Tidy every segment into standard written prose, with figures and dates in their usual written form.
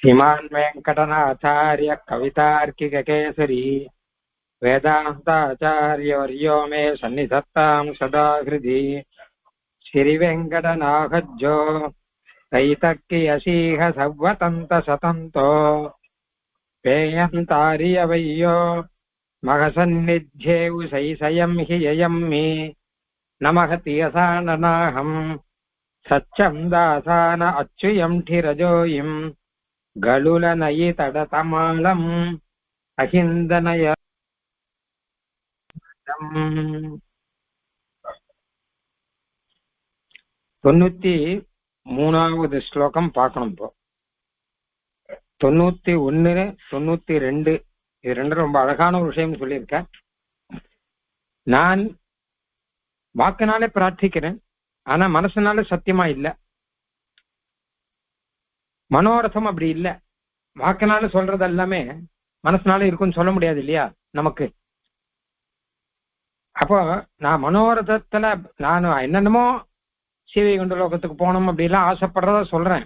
श्रीमान् वेङ्कटनाथार्य कवितार्किककेसरी वेदान्ताचार्यवर्यो मे सन्निधत्तां सदा हृदि श्रीवेङ्कटनाथज्जो कैतक्कियसीह सर्वतन्तसतन्तो पेयन्तार्यवय्यो मघसन्निध्ये उषैसयं हि ययं मे नमः तियसाननाहं सच्चं दासान अच्युयं ठिरजोयिम् गलुलनयि तडतमालम् अहिन्दनय 93வது ஸ்லோகம் பார்க்கணும். இப்போ 91, 92 இது ரெண்டும் ரொம்ப அழகான ஒரு விஷயம் சொல்லியிருக்கேன். நான் வாக்குனாலே பிரார்த்திக்கிறேன், ஆனா மனசுனால சத்தியமா இல்ல. மனோரசம் அப்படி இல்ல. வாக்குனால சொல்றது எல்லாமே மனசுனால இருக்குன்னு சொல்ல முடியாது இல்லையா நமக்கு. அப்போ நான் மனோரதத்துல நான் என்னென்னமோ சீவைகுண்ட லோகத்துக்கு போகணும் அப்படிலாம் ஆசைப்படுறத சொல்றேன்.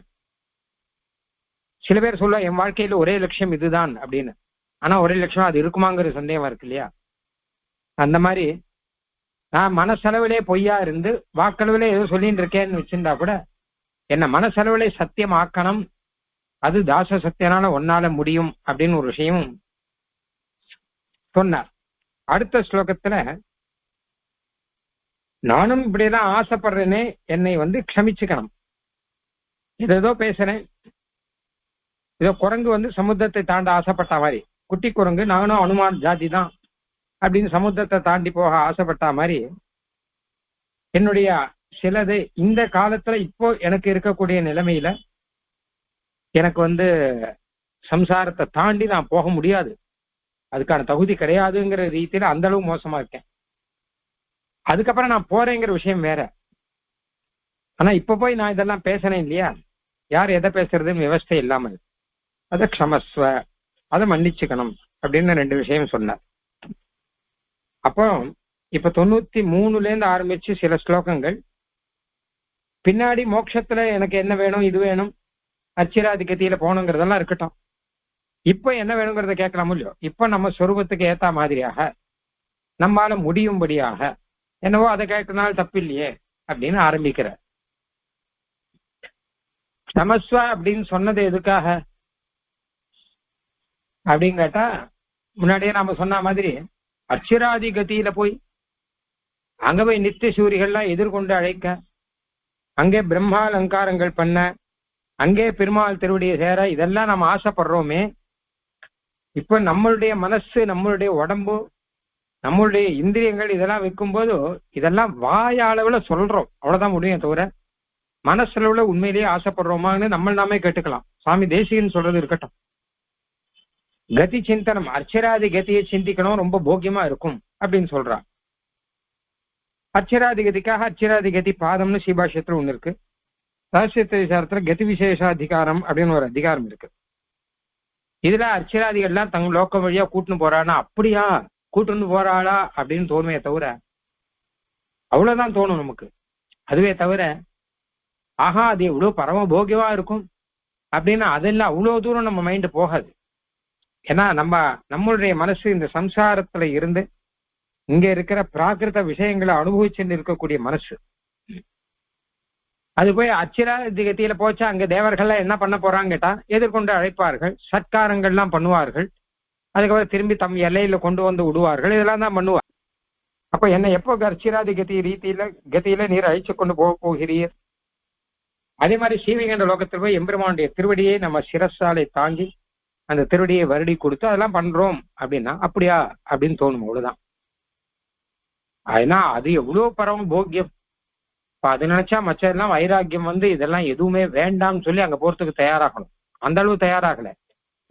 சில பேர் சொல்ல என் வாழ்க்கையில ஒரே லட்சியம் இதுதான் அப்படின்னு. ஆனா ஒரே லட்சியம் அது இருக்குமாங்கிற சந்தேகம் இருக்கு இல்லையா. அந்த மாதிரி நான் மனசெலவிலே பொய்யா இருந்து வாக்களவிலே ஏதோ சொல்லிட்டு இருக்கேன்னு வச்சிருந்தா கூட என்ன மனசெலவிலே சத்தியம் ஆக்கணும், அது தாச சத்தியனால ஒன்னால முடியும் அப்படின்னு ஒரு விஷயம் சொன்னார். அடுத்த ஸ்லோகத்துல நானும் இப்படியெல்லாம் ஆசைப்படுறேனே, என்னை க்ஷமிச்சுக்கணும். ஏதோ பேசுறேன், ஏதோ குரங்கு சமுத்திரத்தை தாண்ட ஆசைப்பட்ட மாதிரி, குட்டி குரங்கு நானும் அனுமான் ஜாதி தான் அப்படின்னு சமுத்திரத்தை தாண்டி போக ஆசைப்பட்ட மாதிரி என்னுடைய சிலது இந்த காலத்துல இப்போ எனக்கு இருக்கக்கூடிய நிலைமையில எனக்கு சம்சாரத்தை தாண்டி நான் போக முடியாது, அதுக்கான தகுதி கிடையாதுங்கிற ரீதியில அந்த அளவு மோசமா இருக்கேன். அதுக்கப்புறம் நான் போறேங்கிற விஷயம் வேற. ஆனா இப்ப போய் நான் இதெல்லாம் பேசுறேன் இல்லையா, யார் எதை பேசுறதுன்னு விவஸ்தை இல்லாமல், அதை க்ஷமஸ்வ, அதை மன்னிச்சுக்கணும் அப்படின்னு 2 விஷயம் சொன்னார். அப்போ இப்ப 93ல இருந்து ஆரம்பிச்சு சில ஸ்லோகங்கள் பின்னாடி மோட்சத்துல எனக்கு என்ன வேணும், இது வேணும், அச்சிராதிகத்தியில போகணுங்கிறதெல்லாம் இருக்கட்டும். இப்ப என்ன வேணுங்கிறத கேட்கலாம் இல்லையோ. இப்ப நம்ம சொரூபத்துக்கு ஏத்த மாதிரியாக நம்மால முடியும்படியாக என்னவோ அதை கேட்கறதுனால தப்பு இல்லையே அப்படின்னு ஆரம்பிக்கிற. சமஸ்வ அப்படின்னு சொன்னது எதுக்காக அப்படின்னு கேட்டா, முன்னாடியே நாம சொன்ன மாதிரி அச்சிராதி கதியில போய் அங்க போய் நித்திய சூரிகள்லாம் எதிர்கொண்டு அழைக்க, அங்கே பிரம்மா அலங்காரங்கள் பண்ண, அங்கே பெருமாள் திருவடியை சேர, இதெல்லாம் நம்ம ஆசைப்படுறோமே. இப்ப நம்மளுடைய மனசு, நம்மளுடைய உடம்பு, நம்மளுடைய இந்திரியங்கள் இதெல்லாம் வைக்கும்போது இதெல்லாம் வாயளவுல சொல்றோம், அவ்வளவுதான் முடியும். தவிர மனசளவுல உண்மையிலேயே ஆசைப்படுறோமான்னு நம்ம நாமே கேட்டுக்கலாம். சுவாமி தேசிகன் சொல்றது இருக்கட்டும், கதி சிந்தனம், அர்ச்சராதி கதியை சிந்திக்கணும், ரொம்ப போக்கியமா இருக்கும் அப்படின்னு சொல்றான். அர்ச்சராதி கதிக்காக அர்ச்சராதி கதி பாதம்னு ஸ்ரீபாஷ்யத்துல ஒண்ணு இருக்கு. ரகசியத்த விசாரத்துல கதி விசேஷாதிகாரம் அப்படின்னு ஒரு அதிகாரம் இருக்கு. இதுல அர்ச்சராதிகள்லாம் தங்க லோக்க வழியா கூட்டுன்னு போறான்னா, அப்படியா கூட்டுன்னு போறாளா அப்படின்னு தோணுமே தவிர, அவ்வளவுதான் தோணும் நமக்கு. அதுவே தவிர ஆஹா அது எவ்வளவு பரம போகியமா இருக்கும் அப்படின்னு அதெல்லாம் அவ்வளவு தூரம் நம்ம மைண்டு போகாது. ஏன்னா நம்மளுடைய மனசு இந்த சம்சாரத்துல இருந்து இங்க இருக்கிற பிராகிருத விஷயங்களை அனுபவிச்சுட்டு இருக்கக்கூடிய மனசு. அது போய் அச்சிராதிகத்தியில போச்சா அங்க தேவர்கள்லாம் என்ன பண்ண போறாங்க கேட்டா, எதிர்கொண்டு அழைப்பார்கள், சத்காரங்கள்லாம் பண்ணுவார்கள், அதுக்கப்புறம் திரும்பி தம் எல்லையில கொண்டு வந்து விடுவார்கள், இதெல்லாம் தான் பண்ணுவார். அப்ப என்ன எப்போ அர்ச்சிராதி கதியில நீர் அழிச்சு கொண்டு போகிறீர். அதே மாதிரி சீவிகண்ட லோகத்தில் போய் எம்பெருமானுடைய திருவடியை நம்ம சிரசாலை தாங்கி அந்த திருவடியை வருடி கொடுத்து அதெல்லாம் பண்றோம் அப்படின்னா, அப்படியா அப்படின்னு தோணும், அவ்வளவுதான். ஏன்னா அது எவ்வளவு பரம போக்கியம். இப்ப அது நினைச்சா மச்சதெல்லாம் வைராக்கியம் இதெல்லாம் எதுவுமே வேண்டாம்னு சொல்லி அங்க போறதுக்கு தயாராகணும். அந்த அளவு தயாராகல,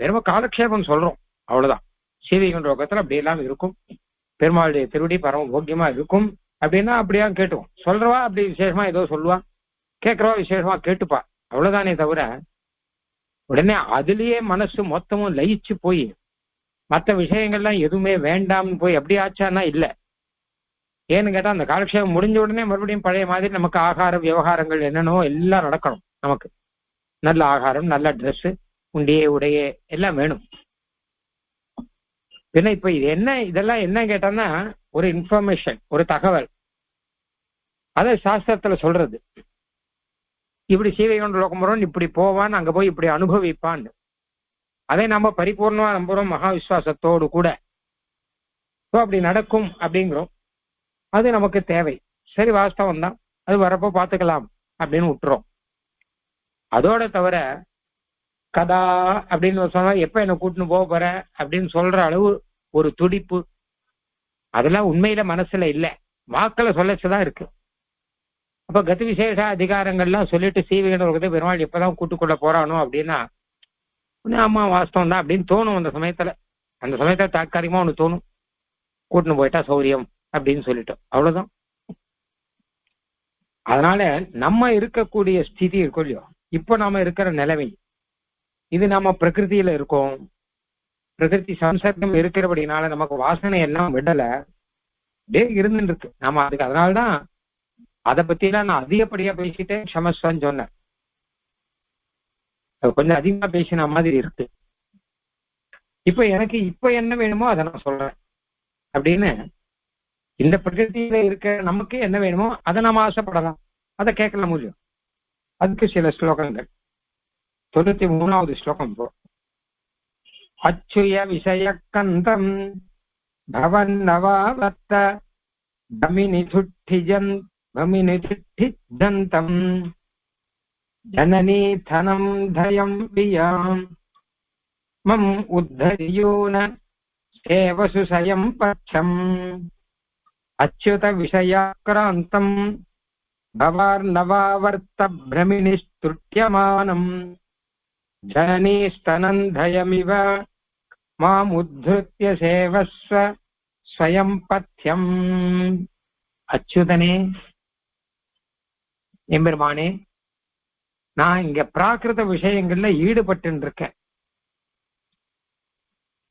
வெறும் காலக்ஷேபம் சொல்றோம், அவ்வளவுதான். சீவிகண்ட லோகத்துல அப்படி எல்லாம் இருக்கும், பெருமாளுடைய திருவடி பரம போக்கியமா இருக்கும் அப்படின்னா அப்படியா கேட்டுவோம். சொல்றவா அப்படி விசேஷமா ஏதோ சொல்லுவா, கேட்கறவா விசேஷமா கேட்டுப்பா, அவ்வளவுதானே தவிர உடனே அதுலயே மனசு மொத்தமும் லயிச்சு போய் மற்ற விஷயங்கள்லாம் எதுவுமே வேண்டாம்னு போய் அப்படி ஆச்சான்னா இல்லை. ஏன்னு கேட்டா அந்த காலக்ஷேபம் முடிஞ்ச உடனே மறுபடியும் பழைய மாதிரி நமக்கு ஆகார விவகாரங்கள் என்னென்னோ எல்லாம் நடக்கணும். நமக்கு நல்ல ஆகாரம், நல்ல ட்ரெஸ், உண்டியே உடைய எல்லாம் வேணும். ஏன்னா இப்ப இது என்ன, இதெல்லாம் என்ன கேட்டான்னா ஒரு இன்ஃபர்மேஷன், ஒரு தகவல், அதை சாஸ்திரத்துல சொல்றது. இப்படி சீவைகொண்ட லோகம் இப்படி போவான், அங்க போய் இப்படி அனுபவிப்பான். அதை நம்ம பரிபூர்ணமா நம்புறோம் மகா விசுவாசத்தோடு கூட. அப்படி நடக்கும் அப்படிங்கிறோம். அது நமக்கு தேவை. சரி, வாஸ்தவம் தான், அது வரப்போ பார்த்துக்கலாம் அப்படின்னு விட்டுறோம். அதோட தவிர கதா அப்படின்னு சொன்னா எப்ப என்ன கூட்டின்னு போக போற அப்படின்னு சொல்ற அளவு ஒரு துடிப்பு அதெல்லாம் உண்மையில மனசுல இல்லை, வாக்குல சொல்லச்சுதான் இருக்கு. அப்ப கதி விசேஷ அதிகாரங்கள்லாம் சொல்லிட்டு சீவைகண்டவர்கிட்ட பெருமாள் எப்பதான் கூட்டுக்கொள்ள போறானோ அப்படின்னா ஆமா வாஸ்தவம் தான் அப்படின்னு தோணும். அந்த சமயத்துல தாற்காலிகமா ஒண்ணு தோணும், கூட்டின்னு போயிட்டா சௌரியம் அப்படின்னு சொல்லிட்டோம், அவ்வளவுதான். அதனால நம்ம இருக்கக்கூடிய ஸ்திதி இருக்கும் இல்லையோ, இப்ப நாம இருக்கிற நிலைமை இது, நம்ம பிரகிருதியில இருக்கோம். பிரகிருதி சம்சர்க்கம் இருக்கிறபடினால நமக்கு வாசனை எல்லாம் விடல, அப்படியே இருந்துட்டு இருக்கு. நாம அதுக்கு அதனால்தான் அதை பத்தி எல்லாம் நான் அதிகப்படியா பேசிட்டேன், க்ஷமஸ்வன்னு சொன்னேன். கொஞ்சம் அதிகமா பேசின மாதிரி இருக்கு. இப்ப எனக்கு இப்ப என்ன வேணுமோ அதை நான் சொல்றேன் அப்படின்னு. இந்த பிரகிருதியில இருக்க நமக்கு என்ன வேணுமோ அதை நாம ஆசைப்படலாம், அதை கேட்கலாம் முடியும். அதுக்கு சில ஸ்லோகங்கள். 93வது ஸ்லோகம் போ. அச்சுய விஷய கந்தம் பவன்னவாவர்த்த தமினிதுட்டிஜந்தம் ஜனனீ தனம் தயம் வியாம் மம் உத்தரியூன சேவசு சயம் பட்சம் அச்சுத விஷயாக்ராந்தம் பவார்ணவாவர்த்த பிரமிணிஸ்துட்யமானம் ஜனனீஸ்தனந்தயமிவ மாம் உத்ருத்ய சேவஸ்வ ஸ்வயம் பத்யம். அச்சுதனே, எம்பெருமானே, நான் இங்க பிராகிருத விஷயங்கள்ல ஈடுபட்டு இருக்கேன்.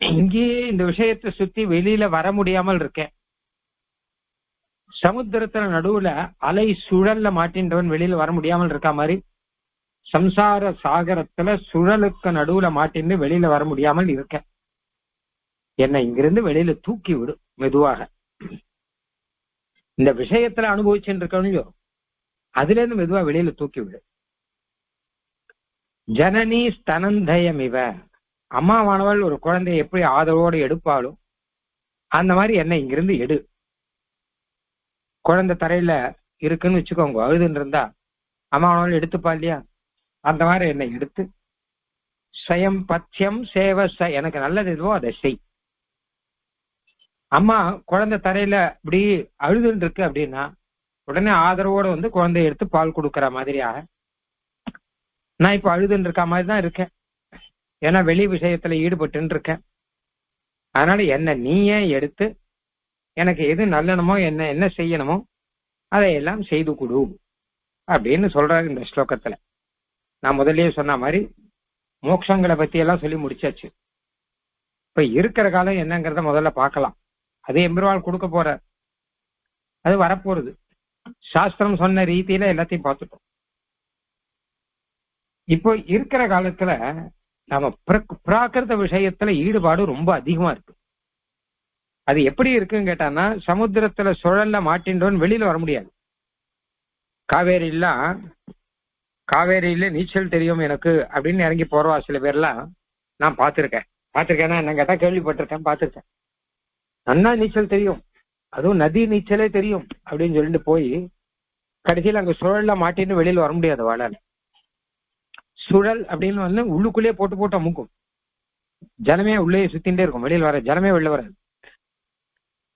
இங்கேயே இந்த விஷயத்தை சுத்தி வெளியில வர முடியாமல் இருக்கேன். சமுத்திரத்துல நடுவுல அலை சுழல்ல மாட்டின்றவன் வெளியில வர முடியாமல் இருக்கா மாதிரி சம்சார சாகரத்துல சுழலுக்கு நடுவுல மாட்டின்னு வெளியில வர முடியாமல் இருக்க. என்னை இங்கிருந்து வெளியில தூக்கி விடு மெதுவாக. இந்த விஷயத்துல அனுபவிச்சுட்டு இருக்கணும், அதுல இருந்து மெதுவா வெளியில தூக்கி விடு. ஜனனி ஸ்தனந்தயம் இவ, அம்மாவானவள் ஒரு குழந்தைய எப்படி ஆதரவோடு எடுப்பாளோ அந்த மாதிரி என்னை இங்கிருந்து எடு. குழந்தை தரையில இருக்குன்னு வச்சுக்கோங்க, அழுதுன்னு இருந்தா அம்மாவானவள் எடுத்துப்பா இல்லையா, அந்த மாதிரி என்னை எடுத்து ஸ்வயம் பத்யம் சேவச, எனக்கு நல்லது எதுவோ அதை செய். அம்மா குழந்தை தரையில இப்படி அழுதுன்னு இருக்கு அப்படின்னா உடனே ஆதரவோட வந்து குழந்தைய எடுத்து பால் கொடுக்குற மாதிரியாக நான் இப்ப அழுதுன்னு இருக்க மாதிரி தான் இருக்கேன். ஏன்னா வெளி விஷயத்துல ஈடுபட்டு இருக்கேன். அதனால என்ன நீயே எடுத்து எனக்கு எது நல்லணுமோ என்ன என்ன செய்யணுமோ அதையெல்லாம் செய்து கொடு அப்படின்னு சொல்றாரு இந்த ஸ்லோகத்துல. நான் முதல்லயே சொன்ன மாதிரி மோட்சங்களை பத்தி எல்லாம் சொல்லி முடிச்சாச்சு. இப்ப இருக்கிற காலம் என்னங்கிறத முதல்ல பார்க்கலாம். அது எம்பெருமாள் கொடுக்க போற, அது வரப்போறது. சாஸ்திரம் சொன்ன ரீதியில எல்லாத்தையும் பார்த்துட்டோம். இப்போ இருக்கிற காலத்துல நாம பிராகிருத விஷயத்துல ஈடுபாடு ரொம்ப அதிகமா இருக்கு. அது எப்படி இருக்குன்னு கேட்டான்னா, சமுத்திரத்துல சுழல்ல மாட்டின்றவன் வெளியில வர முடியாது. காவேரியில நீச்சல் தெரியும் எனக்கு அப்படின்னு இறங்கி போறவா சில பேர்லாம் நான் பார்த்திருக்கேன். பார்த்திருக்கேன்னா என்ன கேட்டா கேள்விப்பட்டிருக்கேன், பார்த்திருக்கேன். நன்னா நீச்சல் தெரியும், அதுவும் நதி நீச்சலே தெரியும் அப்படின்னு சொல்லிட்டு போய் கடைசியில் அங்க சுழல்ல மாட்டின்னு வெளியில வர முடியாது வாழால. சுழல் அப்படின்னு வந்து உள்ளுக்குள்ளேயே போட்டு போட்டு அமுக்கும். ஜனமே உள்ளே சுத்தின்ண்டே இருக்கும், வெளியில் வர ஜனமே வெளில வராது.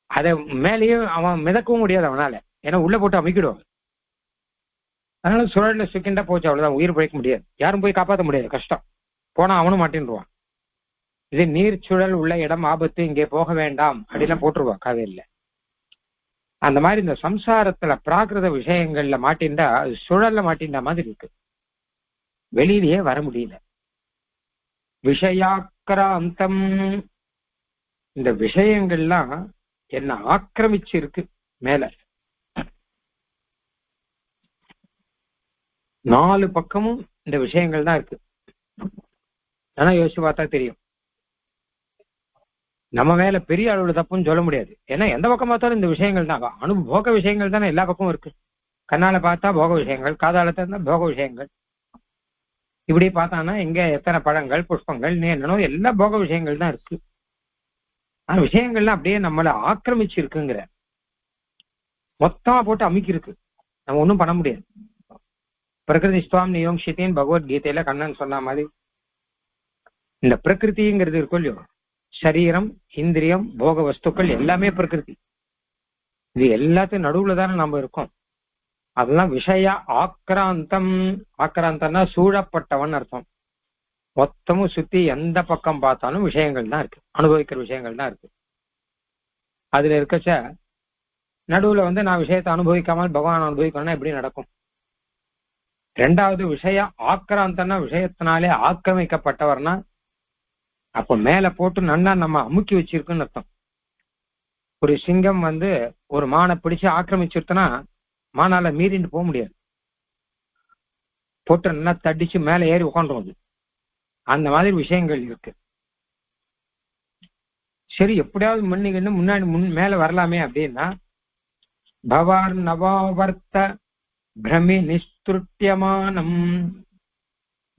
அதை மேலேயும் அவன் மிதக்கவும் முடியாது அவனால, ஏன்னா உள்ள போட்டு அமுக்கிடுவான். அதனால சுழல்ல சிக்கிண்டா போச்சு, அவ்வளவுதான், உயிர் பிழைக்க முடியாது, யாரும் போய் காப்பாற்ற முடியாது, கஷ்டம். போனா அவனும் மாட்டின்டுவான். இது நீர் சுழல் உள்ள இடம் ஆபத்து, இங்கே போக வேண்டாம் அப்படிலாம் போட்டுருவான் காவேரியில. அந்த மாதிரி இந்த சம்சாரத்துல பிராகிருத விஷயங்கள்ல மாட்டின்டா சுழல்ல மாட்டின்டா மாதிரி இருக்கு, வெளியிலேயே வர முடியல. விஷயாக்கிராந்தம், இந்த விஷயங்கள்லாம் என்ன ஆக்கிரமிச்சு இருக்கு. மேல 4 பக்கமும் இந்த விஷயங்கள் தான் இருக்கு. ஆனா யோசிச்சு பார்த்தா தெரியும். நம்ம மேல பெரிய அளவுல தப்புன்னு சொல்ல முடியாது. ஏன்னா எந்த பக்கம் பார்த்தாலும் இந்த விஷயங்கள் தான், அனுபோக விஷயங்கள் தானே எல்லா பக்கமும் இருக்கு. கண்ணால பார்த்தா போக விஷயங்கள், காதால இருந்தா போக விஷயங்கள், இப்படி பார்த்தானா எங்க எத்தனை பழங்கள் புஷ்பங்கள் என்னன்னோ எல்லா போக விஷயங்கள் தான் இருக்கு. ஆனா விஷயங்கள்லாம் அப்படியே நம்மளை ஆக்கிரமிச்சு இருக்குங்கிற, மொத்தமா போட்டு அமுக்கி இருக்கு. நம்ம ஒண்ணும் பண்ண முடியாது. பிரகிருதி ஸ்வாம் நியோங்ஷித்தின் பகவத்கீதையில கண்ணன் சொன்ன மாதிரி இந்த பிரகிருதிங்கிறது இருக்கும் இல்லையோ, சரீரம் இந்திரியம் போக வஸ்துக்கள் எல்லாமே பிரகிருதி. இது எல்லாத்தையும் நடுவுல தானே நம்ம இருக்கோம். அதெல்லாம் விஷய ஆக்ராந்தம். ஆக்ராந்தம்னா சூழப்பட்டவன் அர்த்தம். மொத்தமும் சுத்தி எந்த பக்கம் பார்த்தாலும் விஷயங்கள் தான் இருக்கு, அனுபவிக்கிற விஷயங்கள் தான் இருக்கு. அதுல இருக்கச்ச நடுவுல வந்து நான் விஷயத்தை அனுபவிக்காமல் பகவான் அனுபவிக்கணும்னா எப்படி நடக்கும்? ரெண்டாவது விஷய ஆக்ராந்தம்னா விஷயத்தினாலே ஆக்கிரமிக்கப்பட்டவர்னா அப்ப மேல போட்டு நன்னா நம்ம அமுக்கி வச்சிருக்குன்னு அர்த்தம். ஒரு சிங்கம் வந்து ஒரு மானை பிடிச்சு ஆக்கிரமிச்சிருச்சுன்னா மானால மீறிட்டு போக முடியாது, போட்டு நல்லா தடிச்சு மேல ஏறி உட்காந்துருவது. அந்த மாதிரி விஷயங்கள் இருக்கு. சரி, எப்படியாவது மண்ணிகன்னு முன்னாடி மேல வரலாமே அப்படின்னா பவார் நவாவர்த்த பிரமி நிஸ்துட்டியமானம்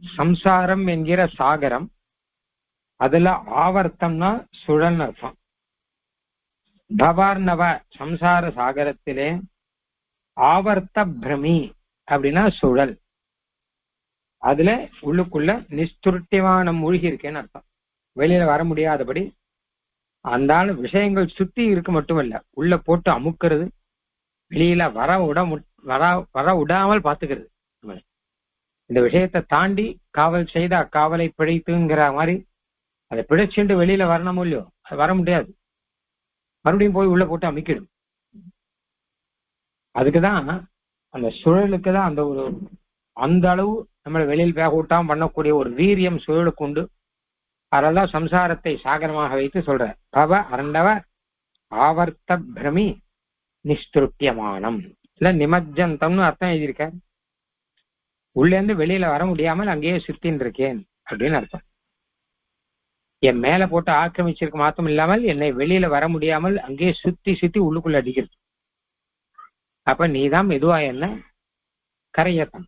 சம்சாரம் என்கிற சாகரம், அதுல ஆவர்த்தம்னா சுழல் அர்த்தம். பவார்ணவ சம்சார சாகரத்திலே ஆவர்த்த பிரமி அப்படின்னா சுழல், அதுல உள்ளுக்குள்ள நிஸ்துருட்டியமான மூழ்கி இருக்கேன்னு அர்த்தம். வெளியில வர முடியாதபடி அந்த விஷயங்கள் சுத்தி இருக்கு மட்டுமல்ல, உள்ள போட்டு அமுக்கிறது, வெளியில வர விடாமல் பாத்துக்கிறது. இந்த விஷயத்தை தாண்டி காவல் செய்த அக்காவலை பிழைத்துங்கிற மாதிரி அதை பிழைச்சுட்டு வெளியில வரணுமோ இல்லையோ, அது வர முடியாது. மறுபடியும் போய் உள்ள போட்டு அமைக்கிடும். அதுக்குதான் அந்த சுழலுக்கு தான் அந்த அளவு நம்மளை வெளியில் வேக விட்டாம பண்ணக்கூடிய ஒரு வீரியம் சுழலுக்கு உண்டு. அதெல்லாம் சம்சாரத்தை சாகரமாக வைத்து சொல்ற பவ அரண்டவ ஆவர்த்த பிரமி நிஸ்துருட்டியமானம் இல்ல நிமஜ்ஜந்தம்னு அர்த்தம் எழுதியிருக்க. உள்ள இருந்து வெளியில வர முடியாமல் அங்கேயே சுத்தின்னு இருக்கேன் அப்படின்னு அர்த்தம். என் மேல போட்டு ஆக்கிரமிச்சிருக்க மாத்தம் இல்லாமல் என்னை வெளியில வர முடியாமல் அங்கேயே சுத்தி சுத்தி உள்ளுக்குள்ள அடிக்கிறது. அப்ப நீதான் மெதுவா என்ன கரையத்தான்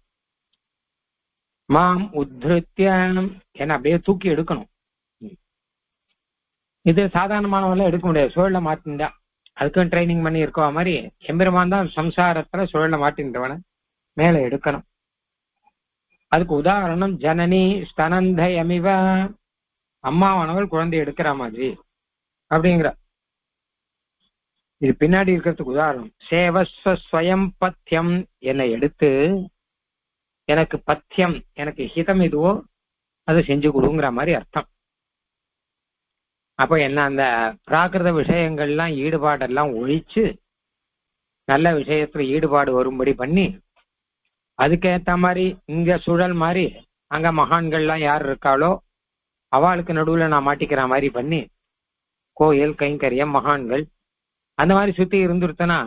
மாம் உத்ருத்தியம் என்ன அப்படியே தூக்கி எடுக்கணும். இது சாதாரணமானவெல்லாம் எடுக்க முடியாது, சுழல மாட்டின்டா. அதுக்கும் ட்ரைனிங் பண்ணி இருக்கா மாதிரி எம்பெருமான் தான் சம்சாரத்துல சுழல மாட்டின்றவன மேல எடுக்கணும். அதுக்கு உதாரணம் ஜனனி ஸ்தனந்தயமிவ, அம்மாவானவள் குழந்தை எடுக்கிற மாதிரி அப்படிங்கிற. இது பின்னாடி இருக்கிறதுக்கு உதாரணம் சேவஸ்வயம் பத்தியம், என்னை எடுத்து எனக்கு பத்தியம் எனக்கு ஹிதம் எதுவோ அதை செஞ்சு கொடுங்கிற மாதிரி அர்த்தம். அப்ப என்ன அந்த பிராகிருத விஷயங்கள்லாம் ஈடுபாடெல்லாம் ஒழிச்சு நல்ல விஷயத்துல ஈடுபாடு வரும்படி பண்ணி, அதுக்கேத்த மாதிரி இங்க சுழல் மாதிரி அங்க மகான்கள்லாம் யார் இருக்காளோ அவளுக்கு நடுவுல நான் மாட்டிக்கிற மாதிரி பண்ணி, கோயில் கைங்கரியம் மகான்கள் அந்த மாதிரி சுத்தி இருந்துருத்தனா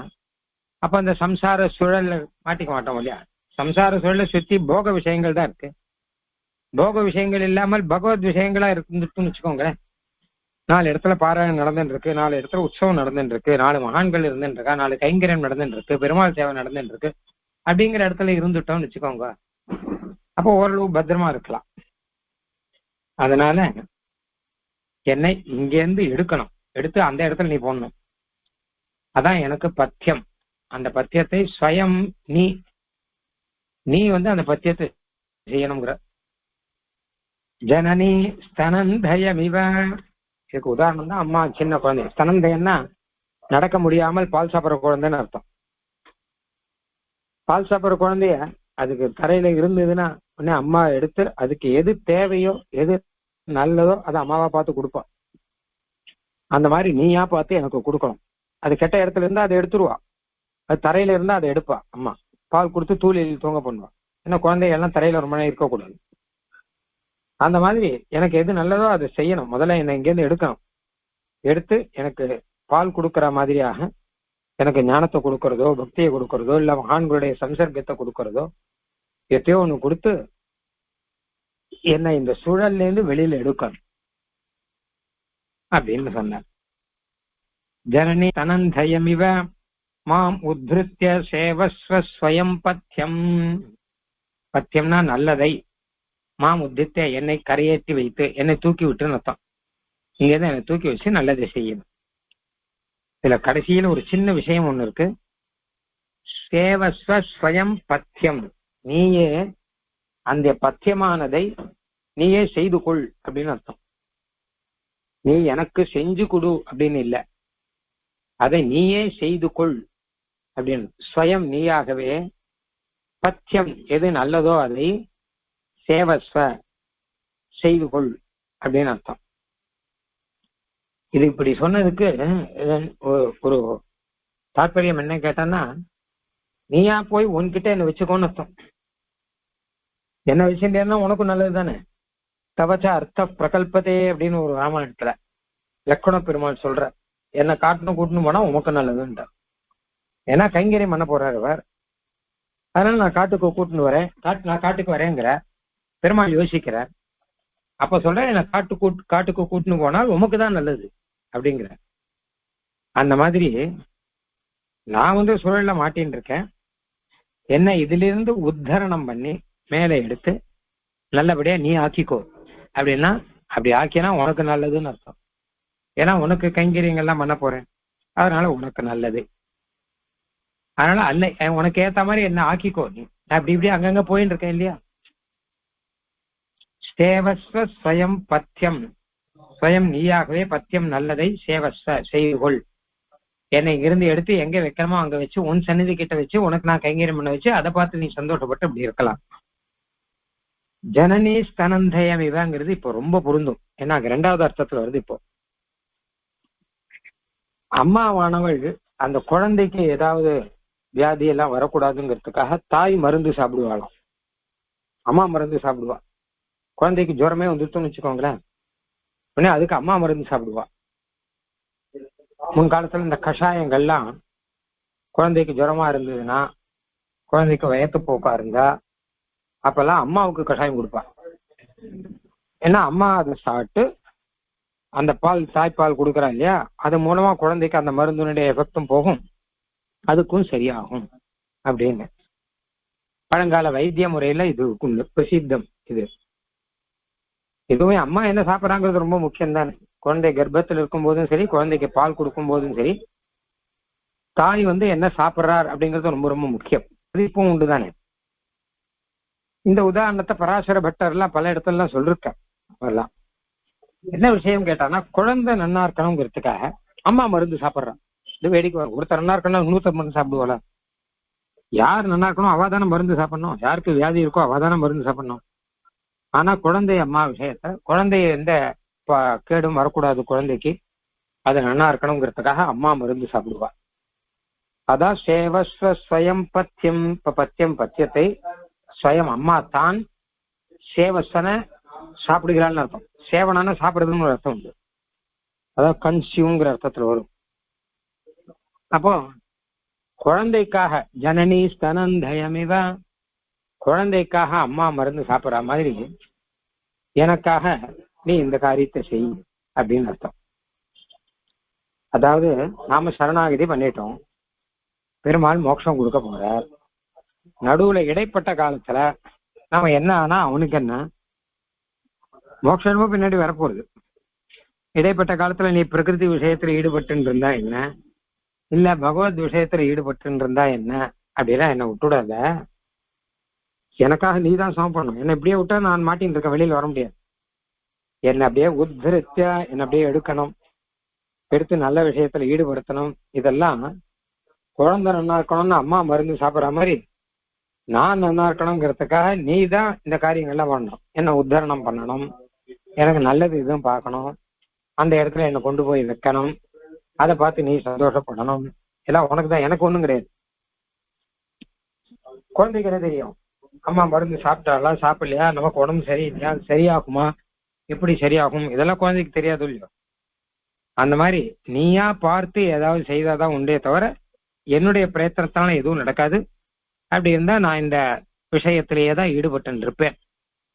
அப்ப அந்த சம்சார சுழல்ல மாட்டிக்க மாட்டோம் இல்லையா. சம்சார சுழல சுத்தி போக விஷயங்கள் தான் இருக்கு. போக விஷயங்கள் இல்லாமல் பகவத் விஷயங்களா இருந்துட்டுன்னு வச்சுக்கோங்களேன். 4 இடத்துல பாராயணம் நடந்துட்டு இருக்கு, 4 இடத்துல உற்சவம் நடந்துட்டு இருக்கு, 4 மகான்கள் இருந்துட்டு இருக்கா, 4 கைங்கரியம் நடந்துட்டு இருக்கு, பெருமாள் சேவை நடந்துட்டு இருக்கு அப்படிங்கிற இடத்துல இருந்துட்டோம்னு வச்சுக்கோங்க, அப்போ ஓரளவு பத்திரமா இருக்கலாம். அதனால என்னை இங்கேருந்து எடுக்கணும், எடுத்து அந்த இடத்துல நீ போடணும். அதான் எனக்கு பத்தியம். அந்த பத்தியத்தை ஸ்வயம் நீ அந்த பத்தியத்தை செய்யணுங்கிற. ஜனனி ஸ்தனந்தயமிவ, இதுக்கு உதாரணம் தான் அம்மா சின்ன குழந்தை. ஸ்தனந்தயம்னா நடக்க முடியாமல் பால் சாப்பிட்ற குழந்தைன்னு அர்த்தம். பால் சாப்பிட்ற குழந்தைய அதுக்கு தரையில இருந்ததுன்னா உடனே அம்மா எடுத்து அதுக்கு எது தேவையோ எது நல்லதோ அதை அம்மாவா பார்த்து கொடுப்பா. அந்த மாதிரி நீயா பார்த்து எனக்கு கொடுக்கணும். அது கெட்ட இடத்துல இருந்தா அதை எடுத்துருவா, அது தரையில இருந்தா அதை எடுப்பா அம்மா. பால் கொடுத்து தூளில் தூங்க பண்ணுவா. ஏன்னா குழந்தைகள்லாம் தரையில ரொம்ப நேரம் இருக்கக்கூடாது. அந்த மாதிரி எனக்கு எது நல்லதோ அதை செய்யணும். முதல்ல என்னை இங்கேருந்து எடுக்கணும். எடுத்து எனக்கு பால் கொடுக்குற மாதிரியாக எனக்கு ஞானத்தை கொடுக்கறதோ பக்தியை கொடுக்கறதோ இல்ல மகான்களுடைய சம்சர்க்கத்தை கொடுக்கறதோ எத்தையோ ஒண்ணு கொடுத்து என்ன இந்த சூழல்ல இருந்து வெளியில எடுக்கணும் அப்படின்னு சொன்னார். ஜனனி தனந்தயமிவ மாம் உத்ருத்ய சேவஸ்வ ஸ்வயம் பத்தியம். பத்தியம்னா நல்லதை, மாம் உத்தித்த என்னை கரையேற்றி வைத்து, என்னை தூக்கி விட்டுன்னு அர்த்தம். இங்கேருந்து என்னை தூக்கி வச்சு நல்லதை செய்யணும். இதுல கடைசியில ஒரு சின்ன விஷயம் ஒண்ணு இருக்கு. சேவஸ்வ ஸ்வயம் பத்தியம், நீயே அந்த பத்தியமானதை நீயே செய்து கொள் அப்படின்னு அர்த்தம். நீ எனக்கு செஞ்சு கொடு அப்படின்னு இல்லை, அதை நீயே செய்து கொள் அப்படின்னு. ஸ்வயம் நீயாகவே, பத்தியம் எது நல்லதோ அதை சேவஸ்வ செய்து கொள் அப்படின்னு அர்த்தம். இது இப்படி சொன்னதுக்கு ஒரு தாற்பயம் என்ன கேட்டான்னா, நீயா போய் உன்கிட்ட என்ன வச்சுக்கோன்னு அர்த்தம். என்ன வச்சுட்டேன்னா உனக்கும் நல்லது தானே. கவச்ச அர்த்த பிரகல்பதே அப்படின்னு ஒரு ராமாயணத்துல லக்ஷ்மண பெருமாள் சொல்ற, என்ன காட்டணும் கூட்டணும் போனா உனக்கு நல்லதுன்ற. ஏன்னா கைங்கரியம் பண்ண போறாரு அவர், அதனால நான் காட்டுக்கு கூட்டுன்னு வரேன், நான் காட்டுக்கு வரேங்கிற பெருமாள் யோசிக்கிறார். அப்ப சொல்றேன், என்ன காட்டுக்கு கூட்டுன்னு போனால் உமக்கு தான் நல்லது அப்படிங்கிற. அந்த மாதிரி நான் சூழல்ல மாட்டின்னு இருக்கேன், என்ன இதிலிருந்து உத்தரணம் பண்ணி மேலே எடுத்து நல்லபடியா நீ ஆக்கிக்கோ அப்படின்னா, அப்படி ஆக்கினா உனக்கு நல்லதுன்னு அர்த்தம். ஏன்னா உனக்கு கைங்கரியங்கள்லாம் பண்ண போறேன், அதனால உனக்கு நல்லது. அதனால அல்ல உனக்கு ஏத்த மாதிரி என்ன ஆக்கிக்கோ. நீ அப்படி இப்படி அங்கங்க போயின்னு இருக்கேன் இல்லையா. சேவஸ்வ ஸ்வயம் பத்தியம், ஸ்வயம் நீயாகவே பத்தியம் நல்லதை சேவஸ்வ செய்துகொள். என்னை இருந்து எடுத்து எங்க வைக்கணுமோ அங்க வச்சு உன் சந்நிதி கிட்ட வச்சு உனக்கு நான் கைங்கரியம் பண்ண வச்சு அதை பார்த்து நீ சந்தோஷப்பட்டு இப்படி இருக்கலாம். ஜனனி ஸ்தனந்தயம் இவங்கிறது இப்போ ரொம்ப பொருந்தும். ஏன்னா இரண்டாவது அர்த்தத்துல வருது. இப்போ அம்மாவானவள் அந்த குழந்தைக்கு ஏதாவது வியாதி எல்லாம் வரக்கூடாதுங்கிறதுக்காக தாய் மருந்து சாப்பிடுவாளாம். அம்மா மருந்து சாப்பிடுவா. குழந்தைக்கு ஜுரமே வந்துட்டோம்னு வச்சுக்கோங்களேன், உடனே அதுக்கு அம்மா மருந்து சாப்பிடுவா. முன்காலத்துல இந்த கஷாயங்கள்லாம் குழந்தைக்கு ஜுரமா இருந்ததுன்னா, குழந்தைக்கு வயத்து போக்கா இருந்தா அப்பெல்லாம் அம்மாவுக்கு கஷாயம் கொடுப்பா. ஏன்னா அம்மா அதை சாப்பிட்டு அந்த பால் தாய்ப்பால் கொடுக்குறா இல்லையா, அது மூலமா குழந்தைக்கு அந்த மருந்தினுடைய எஃபெக்டும் போகும், அதுக்கும் சரியாகும் அப்படின்னு பழங்கால வைத்திய முறையில இது பிரசித்தம். இதுவே அம்மா என்ன சாப்பிட்றாங்கிறது ரொம்ப முக்கியம் தானே. குழந்தை கர்ப்பத்தில் இருக்கும் போதும் சரி, குழந்தைக்கு பால் கொடுக்கும் போதும் சரி, தாய் என்ன சாப்பிட்றார் அப்படிங்கிறது ரொம்ப ரொம்ப முக்கியம். அது இப்பவும் உண்டு தானே. இந்த உதாரணத்தை பராசர பட்டர்லாம் பல இடத்துலலாம் சொல்லிருக்க. அதெல்லாம் என்ன விஷயம் கேட்டானா, குழந்தை நன்னா இருக்கணுங்கிறதுக்காக அம்மா மருந்து சாப்பிட்றான். இது வேடிக்கை வரும். ஒருத்தர் நன்னா இருக்கணும், இன்னொருத்தர் மருந்து சாப்பிடுவாளா? யார் நல்லா இருக்கணும் அவாதான மருந்து சாப்பிடணும், யாருக்கு வியாதி இருக்கோ அவாதான மருந்து சாப்பிடணும். ஆனா குழந்தை அம்மா விஷயத்த, குழந்தைய எந்த கேடும் வரக்கூடாது குழந்தைக்கு, அது நன்னா இருக்கணுங்கிறதுக்காக அம்மா மருந்து சாப்பிடுவா. அதான் சேவஸ்வ ஸ்வயம் பத்தியம். இப்ப பத்தியம் பத்தியத்தை ஸ்வயம் அம்மா தான் சேவஸ்வன சாப்பிடுகிறாள்னு அர்த்தம். சேவனான சாப்பிடுறதுன்னு ஒரு அர்த்தம் உண்டு. அதான் கன்சியூம்ங்கிற அர்த்தத்துல வரும். அப்போ குழந்தைக்காக ஜனனி ஸ்தனந்தயமிவ, குழந்தைக்காக அம்மா மருந்து சாப்பிட்ற மாதிரி எனக்காக நீ இந்த காரியத்தை செய் அப்படின்னு அர்த்தம். அதாவது நாம சரணாகதி பண்ணிட்டோம், பெருமாள் மோட்சம் கொடுக்க போறார். நடுவுல இடைப்பட்ட காலத்துல நாம என்ன ஆனா அவனுக்கு என்ன, மோட்சமும் பின்னாடி வரப்போகுது. இடைப்பட்ட காலத்துல நீ பிரகிருதி விஷயத்துல ஈடுபட்டு இருந்தா என்ன, இல்ல பகவத் விஷயத்துல ஈடுபட்டு இருந்தா என்ன, அப்படிலாம் என்ன விட்டுடாத. எனக்காக நீ தான் சமப்படணும். என்னை இப்படியே விட்டா நான் மாட்டின்னு இருக்கேன், வெளியில வர முடியாது. என்னை அப்படியே உத்ரித்யா என்னை அப்படியே எடுக்கணும், எடுத்து நல்ல விஷயத்துல ஈடுபடுத்தணும். இதெல்லாம் குழந்தை நல்லா இருக்கணும்னு அம்மா மருந்து சாப்பிட்ற மாதிரி நான் நல்லா இருக்கணுங்கிறதுக்காக நீ தான் இந்த காரியங்கள்லாம் பண்ணணும். என்னை உத்தரணம் பண்ணணும், எனக்கு நல்லது இதுவும் பார்க்கணும், அந்த இடத்துல என்னை கொண்டு போய் வைக்கணும், அதை பார்த்து நீ சந்தோஷப்படணும். எல்லாம் உனக்கு தான், எனக்கு ஒண்ணும் கிடையாது. குழந்தைக்கு என்ன தெரியும், அம்மா மருந்து சாப்பிட்டாலாம் சாப்பிடலையா, நமக்கு உடம்பு சரியில்லையா, சரியாகுமா, எப்படி சரியாகும், இதெல்லாம் குழந்தைக்கு தெரியாது இல்லையோ. அந்த மாதிரி நீயா பார்த்து ஏதாவது செய்தாதான் உண்டே தவிர என்னுடைய பிரயத்தனத்தால எதுவும் நடக்காது. அப்படி இருந்தா நான் இந்த விஷயத்திலேயே தான் ஈடுபட்டு இருப்பேன்.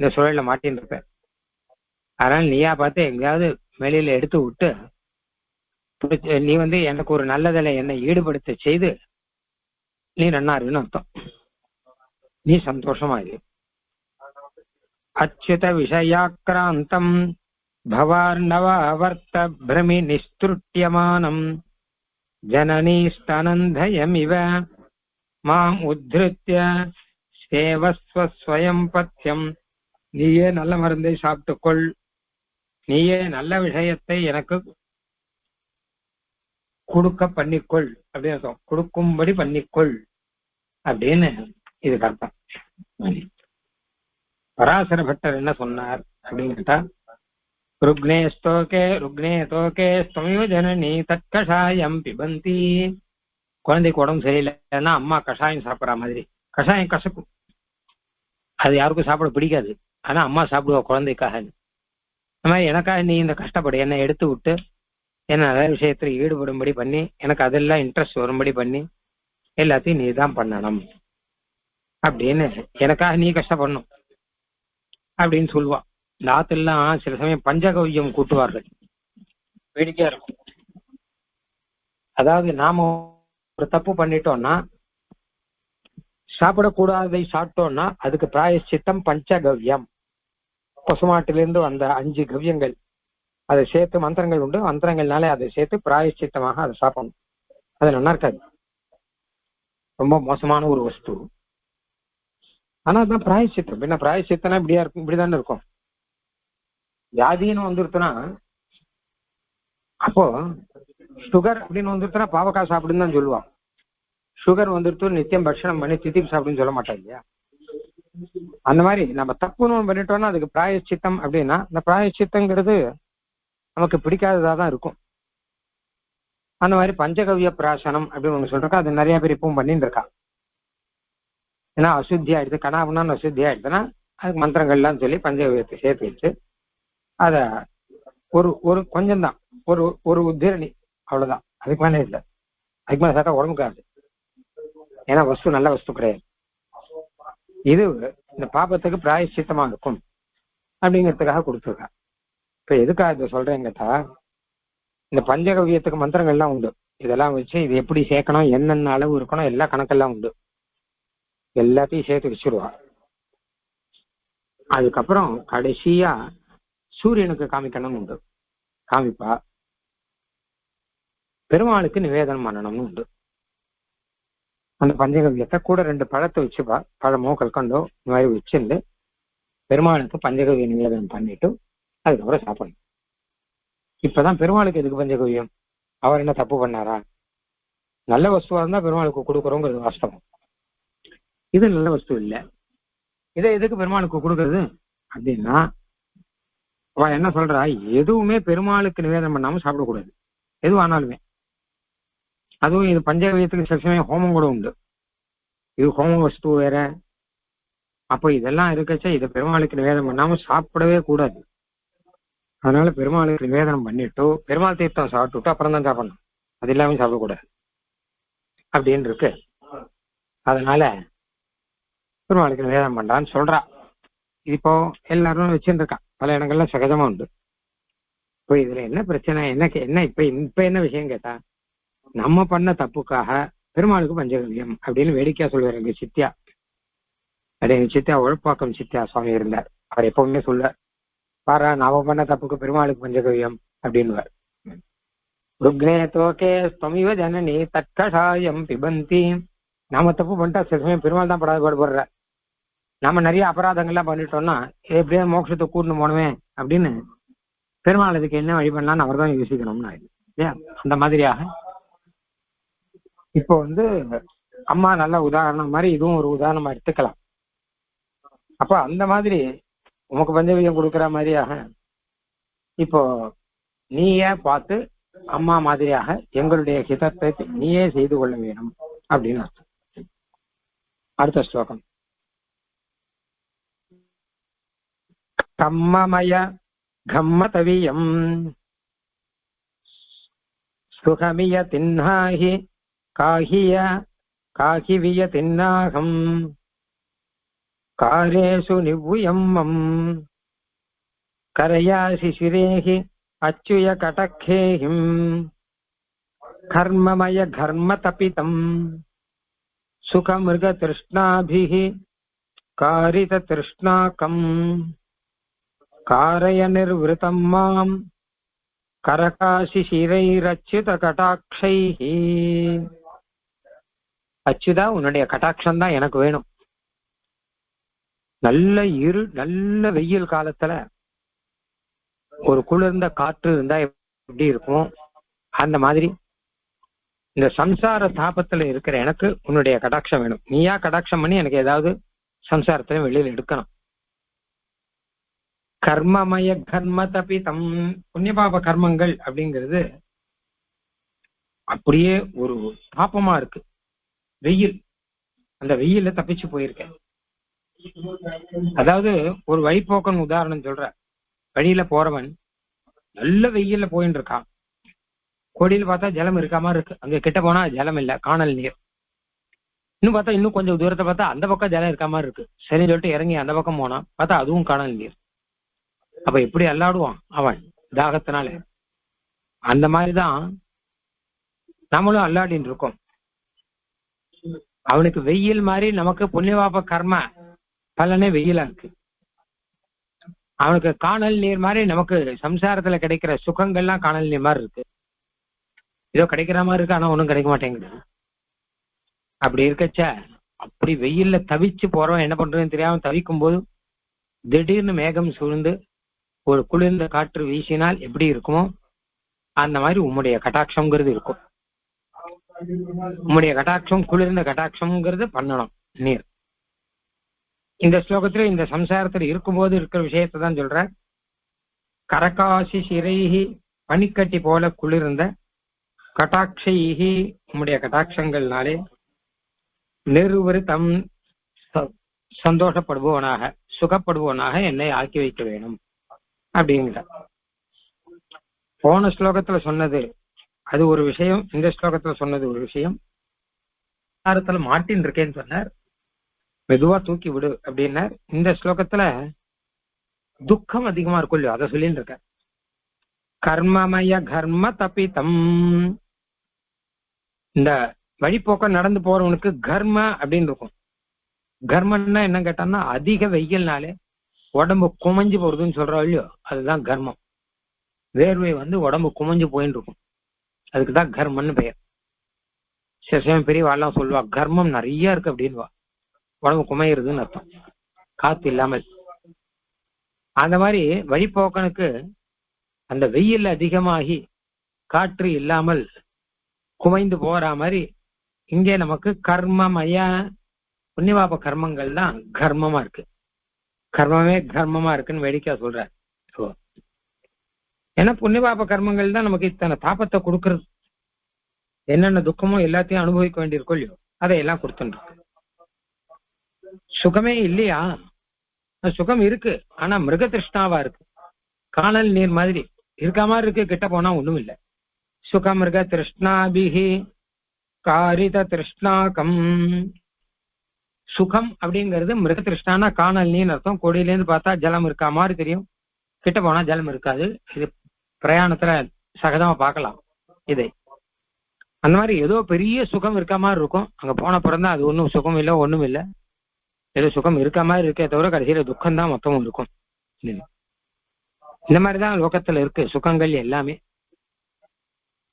இந்த சூழல மாட்டின்னு இருப்ப. அதனால நீயா பார்த்து எங்கேயாவது வெளியில எடுத்து விட்டு நீ எனக்கு ஒரு நல்லதில் என்னை ஈடுபடுத்த செய்து நீ நன்னாருன்னு அர்த்தம். நீ சந்தோஷமா இரு. அச்சுத விஷயாக்கிராந்தம் பவார்ணவாவர்த்த பிரமி நிஸ்துருட்டியமானம் ஜனனி ஸ்தனந்தயமிவ மாம் உத்ருத்ய சேவஸ்வஸ்வயம் பத்யம். நீயே நல்ல மருந்தை சாப்பிட்டுக்கொள், நீயே நல்ல விஷயத்தை எனக்கு கொடுக்க பண்ணிக்கொள் அப்படின்னு அர்த்தம். கொடுக்கும்படி பண்ணிக்கொள் அப்படின்னு இதுக்கு அர்த்தம். பராசர பட்டர் என்ன சொன்னார் அப்படின்னு கேட்டா, ருக்னே தோகே ஸ்தமிவ ஜனனி தற்கஷாயம் பிபந்தி. குழந்தைக்கு உடம்பு சரியில்லைன்னா அம்மா கஷாயம் சாப்பிட்ற மாதிரி. கஷாயம் கசக்கும், அது யாருக்கும் சாப்பிட பிடிக்காது. ஆனா அம்மா சாப்பிடுவா குழந்தைக்காக. இந்த மாதிரி எனக்காக நீ இந்த கஷ்டப்படு, என்னை எடுத்து விட்டு என்ன நல்ல விஷயத்துல ஈடுபடும்படி பண்ணி எனக்கு அதெல்லாம் இன்ட்ரெஸ்ட் வரும்படி பண்ணி எல்லாத்தையும் நீ தான் பண்ணணும் அப்படின்னு, எனக்காக நீ கஷ்டப்படணும் அப்படின்னு சொல்லுவா. இந்த ஆத்தெல்லாம் சில சமயம் பஞ்சகவ்யம் கூட்டுவார்கள், வேடிக்கையா இருக்கும். அதாவது நாம ஒரு தப்பு பண்ணிட்டோம்னா, சாப்பிடக்கூடாததை சாப்பிட்டோம்னா அதுக்கு பிராயச்சித்தம் பஞ்சகவ்யம். பசுமாட்டிலிருந்து வந்த 5 கவ்யங்கள் அதை சேர்த்து, மந்திரங்கள் உண்டு, மந்திரங்கள்னாலே அதை சேர்த்து பிராயச்சித்தமாக அதை சாப்பிடணும். அது நல்லா இருக்காது, ரொம்ப மோசமான ஒரு வஸ்து. ஆனா அதுதான் பிராயச்சித்தம். என்ன பிராயச்சித்தனா இப்படியா இருக்கும், இப்படிதானே இருக்கும். வியாதின்னு வந்துருத்துனா, அப்போ சுகர் அப்படின்னு வந்துருத்துனா பாவக்காய் சாப்பிடுன்னு தான் சொல்லுவான். சுகர் வந்துருத்து நித்தியம் பட்சணம் பண்ணி தித்திப்பு சாப்பிடுன்னு சொல்ல மாட்டாங்க இல்லையா. அந்த மாதிரி நம்ம தப்புன்னு பண்ணிட்டோம்னா அதுக்கு பிராயச்சித்தம் அப்படின்னா, இந்த பிராயச்சித்தங்கிறது நமக்கு பிடிக்காததா தான் இருக்கும். அந்த மாதிரி பஞ்சகவ்ய பிராசனம் அப்படின்னு ஒண்ணு சொல்றா, அது நிறைய பேர் இப்பவும் பண்ணிட்டு இருக்கா. ஏன்னா அசுத்தி ஆயிடுது, கனாபுனான்னு அசுத்தி ஆயிடுதுன்னா அதுக்கு மந்திரங்கள்லாம் சொல்லி பஞ்சகவ்யத்தை சேர்த்து வச்சு அதை ஒரு கொஞ்சம் தான், ஒரு உத்திரணி, அவ்வளவுதான். அதுக்கு மேலே இல்லை. அதுக்கு மேலே சாப்பிட்டா உடம்புக்காது, ஏன்னா வஸ்து நல்ல வஸ்து கிடையாது. இது இந்த பாபத்துக்கு பிராயச்சித்தமா இருக்கும் அப்படிங்கிறதுக்காக கொடுத்துருக்கா. இப்ப எதுக்காக இதை சொல்றேன்னு கேட்டா, இந்த பஞ்சகவ்யத்துக்கு மந்திரங்கள்லாம் உண்டு. இதெல்லாம் வச்சு இது எப்படி சேர்க்கணும், என்னென்ன அளவு இருக்கணும், எல்லா கணக்கெல்லாம் உண்டு. எல்லாத்தையும் சேர்த்து வச்சிருவா. அதுக்கப்புறம் கடைசியா சூரியனுக்கு காமிக்கணும்னு உண்டு, காமிப்பா. பெருமாளுக்கு நிவேதனம் பண்ணணும்னு உண்டு. அந்த பஞ்சகவ்யத்தை கூட 2 பழத்தை வச்சுப்பா, பழமோ கல்கண்டோ இந்த மாதிரி வச்சுட்டு பெருமாளுக்கு பஞ்சகவ்ய நிவேதனம் பண்ணிட்டு அதுக்கப்புறம் சாப்பிடணும். இப்பதான் பெருமாளுக்கு எதுக்கு பஞ்சகவ்யம், அவர் என்ன தப்பு பண்ணாரா? நல்ல வஸ்துவா இருந்தா பெருமாளுக்கு கொடுக்குறோங்கிறது வாஸ்தவம். இது நல்ல வஸ்து இல்லை, இதை எதுக்கு பெருமாளுக்கு கொடுக்கறது அப்படின்னா, அவ என்ன சொல்றா, எதுவுமே பெருமாளுக்கு நிவேதனம் பண்ணாம சாப்பிடக்கூடாது, எதுவானாலுமே. அதுவும் இது பஞ்சகவ்யத்துக்கு சில சமயம் ஹோமம் கூட உண்டு. இது ஹோம வஸ்து வேற. அப்போ இதெல்லாம் இருக்கச்சா இதை பெருமாளுக்கு நிவேதனம் பண்ணாம சாப்பிடவே கூடாது. அதனால பெருமாளுக்கு நிவேதனம் பண்ணிட்டு பெருமாள் தீர்த்தம் சாப்பிட்டுட்டு அப்புறம் தான் சாப்பிடணும், அது இல்லாம சாப்பிடக்கூடாது அப்படின்னு இருக்கு. அதனால பெருமாளுக்கு நிவேதனம் பண்றான்னு சொல்றா. இப்போ எல்லாரும் வச்சுட்டு இருக்கா, பல இடங்கள்ல சகஜமா உண்டு. இப்போ இதுல என்ன பிரச்சனை, என்ன இப்ப என்ன விஷயம் கேட்டா, நம்ம பண்ண தப்புக்காக பெருமாளுக்கு பஞ்சகவ்யம் அப்படின்னு வேடிக்கையா சொல்லுவார் எங்க சித்தியா. அது எங்க சித்தியா உழப்பாக்கம் சித்தியா சுவாமி இருந்தார். அவர் எப்பவுமே சொல்லுவார், பாரா நாம பண்ண தப்புக்கு பெருமாளுக்கு பஞ்சகவ்யம் அப்படின்னுவார். ருக்னே தோகே ஸ்தமிவ ஜனனி தற்கஷாயம் பிபந்தி. நாம தப்பு பண்ணிட்டா சில சமயம் பெருமாள் தான் படாத பாடுபடுற. நாம நிறைய அபராதங்கள்லாம் பண்ணிட்டோம்னா எப்படியா மோட்சத்தை கூட்டணும் போனவே அப்படின்னு பெருமாள் அதுக்கு என்ன வழி பண்ணலான்னு அவர் தான் யோசிக்கணும்னு இல்லையா. அந்த மாதிரியாக இப்போ அம்மா நல்ல உதாரணம் மாதிரி இதுவும் ஒரு உதாரணமா எடுத்துக்கலாம். அப்ப அந்த மாதிரி உமக்கு பஞ்சகவ்யம் கொடுக்குற மாதிரியாக இப்போ நீயே பார்த்து அம்மா மாதிரியாக எங்களுடைய ஹிதத்தை நீயே செய்து கொள்ள வேணும் அப்படின்னு அர்த்தம். அடுத்த ஸ்லோகம். கம்மமய கம்மதவியம் சுகமிய தின்னாஹி காஹிய காஹிவிய தின்னாகம் காரேஷு நிவ்வுயம்மம் கரையா சிசிரேஹி அச்சுய கடக்கேஹிம் கர்மமய கர்ம தபிதம் சுகமிருக திருஷ்ணாபிஹி காரித திருஷ்ணாகம் காரய நிர்விருதம் மாம் கரகாசி சிரைரச்சுத கடாட்சைஹி. அச்சுதா, உன்னுடைய கட்டாட்சம் தான் எனக்கு வேணும். நல்ல வெயில் காலத்துல ஒரு குளிர்ந்த காற்று இருந்தா எப்படி இருக்கும், அந்த மாதிரி இந்த சம்சார தாபத்துல இருக்கிற எனக்கு உன்னுடைய கடாட்சம் வேணும். நீயா கடாட்சம் பண்ணி எனக்கு ஏதாவது சம்சாரத்துல வெளியில எடுக்கணும். கர்மமய கர்ம தபிதம், புண்ணியபாப கர்மங்கள் அப்படிங்கிறது அப்படியே ஒரு தாபமா இருக்கு. வெயில், அந்த வெயில தப்பிச்சு போயிருக்கேன். அதாவது ஒரு வழிபோக்கன் உதாரணம் சொல்ற. வழியில போறவன் நல்ல வெயில்ல போயின்னு இருக்கான். கோடியில் பார்த்தா ஜலம் இருக்கா மாதிரி இருக்கு. அங்க கிட்ட போனா ஜலம் இல்ல, காணல் நீர். இன்னும் பார்த்தா இன்னும் கொஞ்சம் தூரத்தை பார்த்தா அந்த பக்கம் ஜலம் இருக்கா மாதிரி இருக்கு. சரின்னு சொல்லிட்டு இறங்கி அந்த பக்கம் போனா பார்த்தா அதுவும் காணல் நீர். அப்ப எப்படி அல்லாடுவான் அவன் தாகத்தினால? அந்த மாதிரிதான் நம்மளும் அல்லாடின்னு இருக்கோம். அவனுக்கு வெயில் மாதிரி நமக்கு புண்ணியபாப கர்ம பலனே வெயிலா இருக்கு. அவனுக்கு காணல் நீர் மாதிரி நமக்கு சம்சாரத்துல கிடைக்கிற சுகங்கள்லாம் காணல் நீர் மாதிரி இருக்கு. ஏதோ கிடைக்கிற மாதிரி இருக்கு, ஆனா ஒன்றும் கிடைக்க மாட்டேங்குது. அப்படி இருக்கச்ச அப்படி வெயில்ல தவிச்சு போறவன் என்ன பண்றதுன்னு தெரியாம தவிக்கும் போது திடீர்னு மேகம் சூழ்ந்து ஒரு குளிர்ந்த காற்று வீசினால் எப்படி இருக்குமோ அந்த மாதிரி உம்முடைய கட்டாட்சம்ங்கிறது இருக்கும். உம்முடைய கட்டாட்சம், குளிர்ந்த கட்டாட்சம்ங்கிறது பண்ணணும் நீர். இந்த ஸ்லோகத்துல இந்த சம்சாரத்துல இருக்கும்போது இருக்கிற விஷயத்தை தான் சொல்ற. கரகாசி சிரைஹி, பனிக்கட்டி போல குளிர்ந்த கட்டாட்சைஹி, உம்முடைய கட்டாட்சங்கள்னாலே நிர்விருத்தம் சந்தோஷப்படுபவனாக சுகப்படுபவனாக என்னை ஆக்கி வைக்க வேணும் அப்படிங்கிற. போன ஸ்லோகத்துல சொன்னது அது ஒரு விஷயம், இந்த ஸ்லோகத்துல சொன்னது ஒரு விஷயம். சம்சாரத்துல மாட்டின் இருக்கேன்னு சொன்னார், மெதுவா தூக்கி விடு அப்படின்னார். இந்த ஸ்லோகத்துல துக்கம் அதிகமா இருக்கும் இல்லையோ அதை சொல்லிட்டு இருக்க. கர்மமய கர்ம தபிதம், இந்த வழிபோக்க நடந்து போறவனுக்கு கர்ம அப்படின்னு இருக்கும். கர்மன்னா என்ன கேட்டான்னா அதிக வெயில்னாலே உடம்பு குமைஞ்சு போறதுன்னு சொல்றோம் இல்லையோ, அதுதான் கர்மம். வேர்வை வந்து உடம்பு குமைஞ்சு போயின்னு இருக்கும், அதுக்குதான் கர்மன்னு பெயர். சில சமயம் பெரியவாள்லாம் சொல்லுவா கர்மம் நிறைய இருக்கு அப்படின்வா. உடம்பு குமையிறதுன்னு அர்த்தம், காத்து இல்லாமல். அந்த மாதிரி வழிபோக்கனுக்கு அந்த வெயில் அதிகமாகி காற்று இல்லாமல் குமைந்து போற மாதிரி இங்கே நமக்கு கர்மமய புண்ணியபாப கர்மங்கள் தான் கர்மமா இருக்கு. கர்மமே கர்மமா இருக்குன்னு வேடிக்கையா சொல்ற. ஏன்னா புண்ணியபாப கர்மங்கள் தான் நமக்கு இத்தனை தாபத்தை கொடுக்கறது. என்னென்ன துக்கமோ எல்லாத்தையும் அனுபவிக்க வேண்டியிருக்கோ இல்லையோ அதையெல்லாம் கொடுத்துருக்கு. சுகமே இல்லையா? சுகம் இருக்கு, ஆனா மிருக திருஷ்ணாவா இருக்கு. காணல் நீர் மாதிரி இருக்க மாதிரி இருக்கு, கிட்ட போனா ஒண்ணும் இல்லை. சுக மிருக திருஷ்ணாபிஹி காரித திருஷ்ணாகம். சுகம் அப்படிங்கிறது மிருக திருஷ்ணானா காணல் நீர் அர்த்தம். கொடியிலேருந்து பார்த்தா ஜலம் இருக்கா மாதிரி தெரியும், கிட்ட போனா ஜலம் இருக்காது. இது பிரயாணத்துல சகஜமா பார்க்கலாம் இதை. அந்த மாதிரி ஏதோ பெரிய சுகம் இருக்க மாதிரி இருக்கும், அங்க போன பிறந்தா அது ஒன்றும் சுகம் இல்லை, ஒண்ணும் இல்லை. ஏதோ சுகம் இருக்க மாதிரி இருக்கே தவிர கடைசியில துக்கம் தான் மொத்தமும் இருக்கும். இந்த மாதிரிதான் லோகத்துல இருக்கு சுகங்கள் எல்லாமே.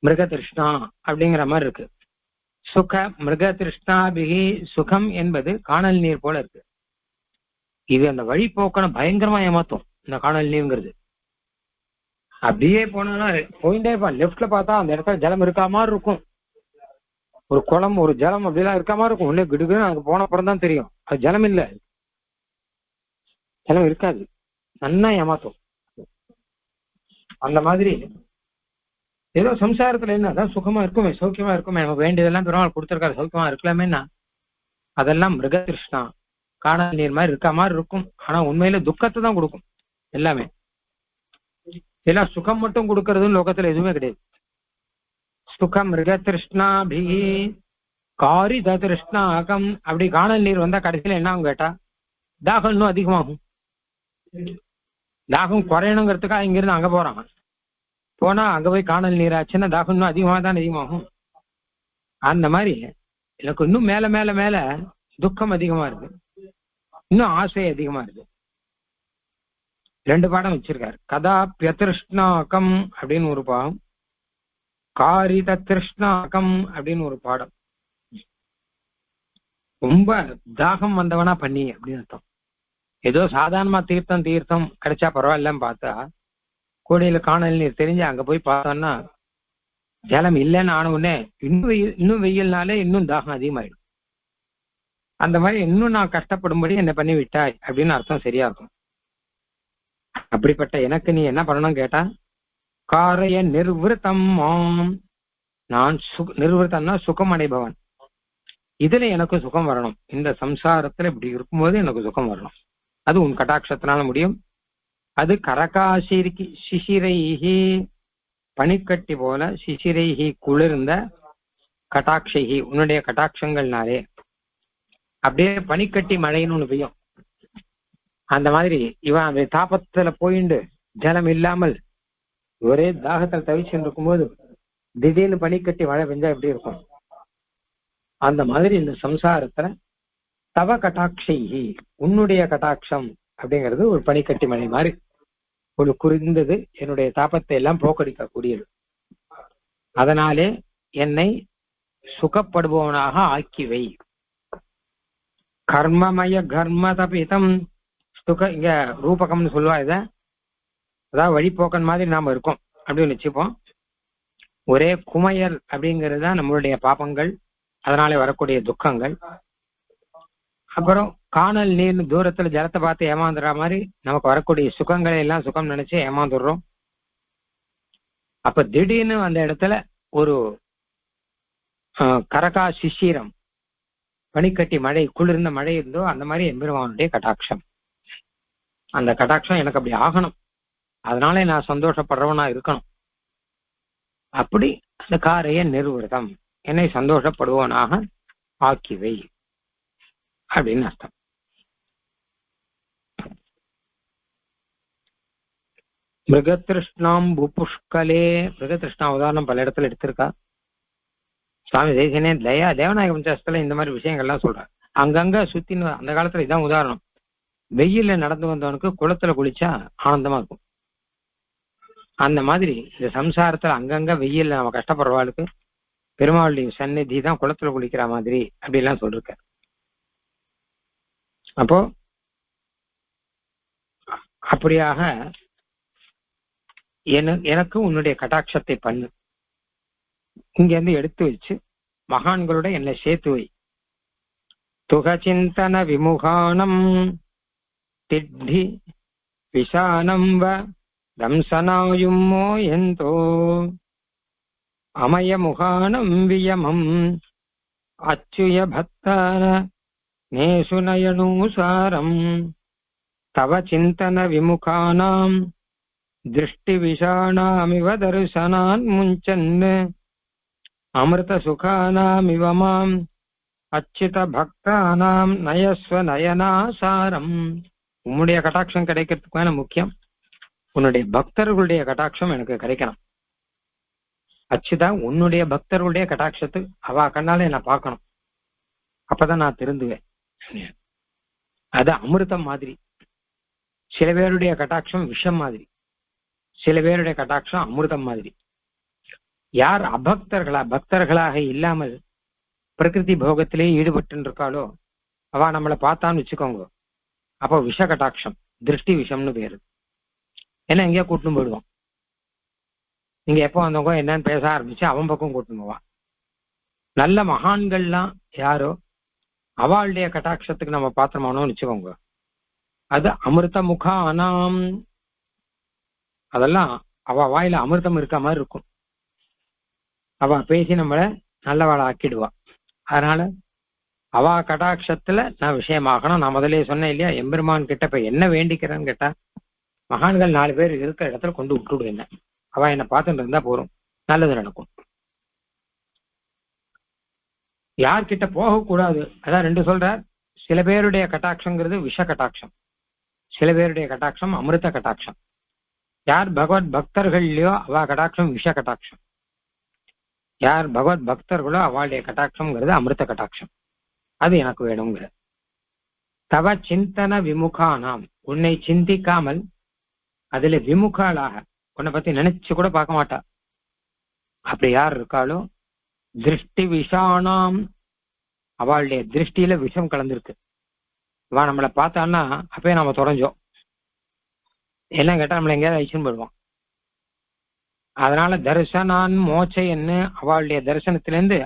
மிருக திருஷ்ணா அப்படிங்கிற மாதிரி இருக்கு. சுக மிருக திருஷ்ணாபிகி, சுகம் என்பது காணல் நீர் போல இருக்கு. இது அந்த வழிபோக்கனை பயங்கரமா ஏமாத்தும் இந்த காணல் நீர்ங்கிறது. அப்படியே போனா போயிட்டே இருப்பான். லெப்ட்ல பார்த்தா அந்த இடத்துல ஜலம் இருக்கா மாதிரி இருக்கும், ஒரு குளம் ஒரு ஜலம் அப்படிலாம் இருக்கா மாதிரி இருக்கும். உள்ளே கிடுக்குன்னு அங்க போன அப்புறம் தான் தெரியும் அது ஜலம் இல்லை, ஜலம் இருக்காது. நன்னா ஏமாத்தும். அந்த மாதிரி ஏதோ சம்சாரத்துல என்னதான் சுகமா இருக்குமே சௌக்கியமா இருக்குமே, நமக்கு வேண்டியதெல்லாம் பெருமாள் கொடுத்துருக்காரு, சௌக்கியமா இருக்கலாமேன்னா அதெல்லாம் மிருக திருஷ்ணா காணல் நீர் மாதிரி இருக்க மாதிரி இருக்கும். ஆனா உண்மையில துக்கத்தை தான் கொடுக்கும் எல்லாமே. எல்லாம் சுகம் மட்டும் கொடுக்கறதுன்னு லோகத்துல எதுவுமே கிடையாது. சுகம் மிருக திருஷ்ணாபி காரித திருஷ்ணாகம். அப்படி காணல் நீர் வந்தா கடைசியில என்ன ஆகும் கேட்டா தாகம் இன்னும் அதிகமாகும். தாகம் குறையணுங்கிறதுக்காக இங்கிருந்து அங்க போறான். போனா அங்க போய் காணல் நீராச்சுன்னா தாகம் இன்னும் அதிகமாக தான் அதிகமாகும். அந்த மாதிரி எனக்கு இன்னும் மேல மேல மேல துக்கம் அதிகமா இருக்கு, இன்னும் ஆசை அதிகமா இருக்கு. 2 பாடம் வச்சிருக்காரு. கதா பியதிருஷ்ணாகம் அப்படின்னு ஒரு பாடம், காரித திருஷ்ணாகம் அப்படின்னு ஒரு பாடம். ரொம்ப தாகம் வந்தவனா பண்ணி அப்படின்னு அர்த்தம். ஏதோ சாதாரணமா தீர்த்தம் தீர்த்தம் கிடைச்சா பரவாயில்லன்னு பார்த்தா கோடியில காணல் நீர் தெரிஞ்சு அங்க போய் பார்த்தோம்னா ஜலம் இல்லைன்னு ஆன உடனே இன்னும் வெயில்னாலே இன்னும் தாகம் அதிகமாயிடும். அந்த மாதிரி இன்னும் நான் கஷ்டப்படும்படி என்ன பண்ணி விட்டாய் அப்படின்னு அர்த்தம் சரியா இருக்கும். அப்படிப்பட்ட எனக்கு நீ என்ன பண்ணணும் கேட்டா, காரைய நிர்விருத்தம், நான் நிர்விருத்தம்னா சுகம் அடைபவன், இதுல எனக்கு சுகம் வரணும். இந்த சம்சாரத்துல இப்படி இருக்கும்போது எனக்கு சுகம் வரணும். அது உன் கடாட்சத்தினால முடியும். அது கரகாசிரிக்கு சிசிரைஹி, பனிக்கட்டி போல, சிசிரைஹி குளிர்ந்த, கட்டாட்சிஹி உன்னுடைய கட்டாட்சங்கள்னாலே. அப்படியே பனிக்கட்டி மழைன்னு ஒண்ணு பெய்யும். அந்த மாதிரி இவன் அந்த தாபத்துல போயிண்டு ஜலம் இல்லாமல் ஒரே தாகத்தில் தவிச்சுட்டு இருக்கும்போது திடீர்னு பனிக்கட்டி மழை பெஞ்சா எப்படி இருக்கும்? அந்த மாதிரி இந்த சம்சாரத்துல தவ கட்டாட்சிஹி, உன்னுடைய கட்டாட்சம் அப்படிங்கிறது ஒரு பனிக்கட்டி மழை மாதிரி ஒரு குறிந்தது, என்னுடைய தாபத்தை எல்லாம் போக்கடிக்க கூடியது. அதனாலே என்னை சுகப்படுபவனாக ஆக்கிவை. கர்மமய கர்ம தபிதம் சுக, இங்க ரூபகம்னு சொல்லுவா இத, அதாவது வழிபோக்கன் மாதிரி நாம இருக்கோம் அப்படின்னு வச்சுப்போம். ஒரே குமையல் அப்படிங்கிறது தான் நம்மளுடைய பாபங்கள், அதனாலே வரக்கூடிய துக்கங்கள். அப்புறம் காணல் நீர் தூரத்துல ஜலத்தை பார்த்து ஏமாந்துடுற மாதிரி நமக்கு வரக்கூடிய சுகங்களை எல்லாம் சுகம் நினைச்சு ஏமாந்துடுறோம். அப்ப திடீர்னு அந்த இடத்துல ஒரு கரகா சிஷீரம், பனிக்கட்டி மழை, குளிர்ந்த மழை இருந்தோ அந்த மாதிரி எம்பெருமானுடைய கட்டாட்சம். அந்த கட்டாட்சம் எனக்கு அப்படி ஆகணும், அதனால நான் சந்தோஷப்படுறவனா இருக்கணும். அப்படி அந்த காரைய நிர்விருத்தம், என்னை சந்தோஷப்படுவனாக ஆக்கிவை அப்படின்னு அர்த்தம். மிருகதிருஷ்ணாம் புஷ்கலே, மிருகதிருஷ்ணா உதாரணம் பல இடத்துல எடுத்திருக்கா சுவாமி தேசிகனே. தேவநாயக பஞ்சாசத்துல இந்த மாதிரி விஷயங்கள்லாம் சொல்றாரு. அங்கங்க சுத்தி, அந்த காலத்துல இதான் உதாரணம். வெயில்ல நடந்து வந்தவனுக்கு குளத்துல குளிச்சா ஆனந்தமா இருக்கும். அந்த மாதிரி இந்த சம்சாரத்துல அங்கங்க வெயில்ல நம்ம கஷ்டப்படுறவாளுக்கு பெருமாளுடைய சந்நிதி தான் குளத்துல குளிக்கிற மாதிரி அப்படி எல்லாம் சொல்லிருக்க. அப்போ அப்படியாக எனக்கு உன்னுடைய கட்டாட்சத்தை பண்ணு, இங்க இருந்து எடுத்து வச்சு மகான்களோட என்னை சேர்த்து வை. துகசிந்தன விமுகானம் திட்டி விஷானம் வ தம்சனாயும்மோ எந்தோ அமயமுகானம் வியமம் அச்சுய பக்தான நேசு நயனூசாரம் தவ சிந்தன விமுகானாம் திருஷ்டி விஷாணாமிவ தரிசனான் முஞ்சன் அமிர்த சுகானாமிவ மாம் அச்சுத பக்தானாம் நயஸ்வ நயனாசாரம். உன்னுடைய கட்டாட்சம் கிடைக்கிறதுக்கான முக்கியம் உன்னுடைய பக்தர்களுடைய கட்டாட்சம் எனக்கு கிடைக்கணும். அச்சுதா, உன்னுடைய பக்தர்களுடைய கட்டாட்சத்து அவ கண்ணால என்ன பார்க்கணும், அப்பதான் நான் திருந்துவேன். அது அமிர்தம் மாதிரி. சில பேருடைய கட்டாட்சம் விஷம் மாதிரி, சில பேருடைய கட்டாட்சம் அமிர்தம் மாதிரி. யார் பக்தர்களாக இல்லாமல் பிரகிருதி போகத்திலே ஈடுபட்டு இருக்காளோ அவ நம்மளை பார்த்தான்னு வச்சுக்கோங்க, அப்போ விஷ கட்டாட்சம், திருஷ்டி விஷம்னு பேரு. ஏன்னா எங்கேயா கூட்டின்னு போயிடுவான். நீங்க எப்போ வந்தவங்க என்னன்னு பேச ஆரம்பிச்சு அவன் பக்கம் கூட்டின்னு போவான். நல்ல மகான்கள்லாம் யாரோ அவளுடைய கட்டாட்சத்துக்கு நம்ம பாத்திரமானோம்னு வச்சுக்கோங்க, அது அமிர்த முகானாம். அதெல்லாம் அவ வாயில அமிர்தம் இருக்க மாதிரி இருக்கும். அவ பேசி நம்மளை நல்லவாளை ஆக்கிடுவா. அதனால அவ கடாட்சத்துல நான் விஷயமாகணும். நான் முதலே சொன்னேன் இல்லையா, எம்பெருமான் கிட்ட இப்ப என்ன வேண்டிக்கிறேன்னு கேட்டா, மகான்கள் 4 பேர் இருக்கிற இடத்துல கொண்டு விட்டுடு, என்ன அவ என்னை பார்த்துட்டு இருந்தா போறோம், நல்லது நடக்கும். யார்கிட்ட போகக்கூடாது, அதான் 2 சொல்றார். சில பேருடைய கட்டாட்சங்கிறது விஷ கட்டாட்சம், சில பேருடைய கட்டாட்சம் அமிர்த கட்டாட்சம். யார் பகவத் பக்தர்கள்லயோ அவ கட்டாட்சம் விஷ கட்டாட்சம், யார் பகவத் பக்தர்களோ அவளுடைய கட்டாட்சம்ங்கிறது அமிர்த கட்டாட்சம். அது எனக்கு வேணுங்கிற. தவ சிந்தன விமுகானாம், உன்னை சிந்திக்காமல் அதுல விமுகாளாக உன்னை பத்தி நினைச்சு கூட பார்க்க மாட்டா அப்படி யார் இருக்காளோ, திருஷ்டி விஷானாம், அவளுடைய திருஷ்டியில விஷம் கலந்துருக்கு. அவ நம்மளை பார்த்தான்னா அப்பயே நாம தொலைஞ்சோம், என்ன கேட்டா நம்மள எங்கேயாவது அழிச்சுன்னு போயிடுவான். அதனால தரிசனான் மோச்சைன்னு அவளுடைய தரிசனத்திலேருந்து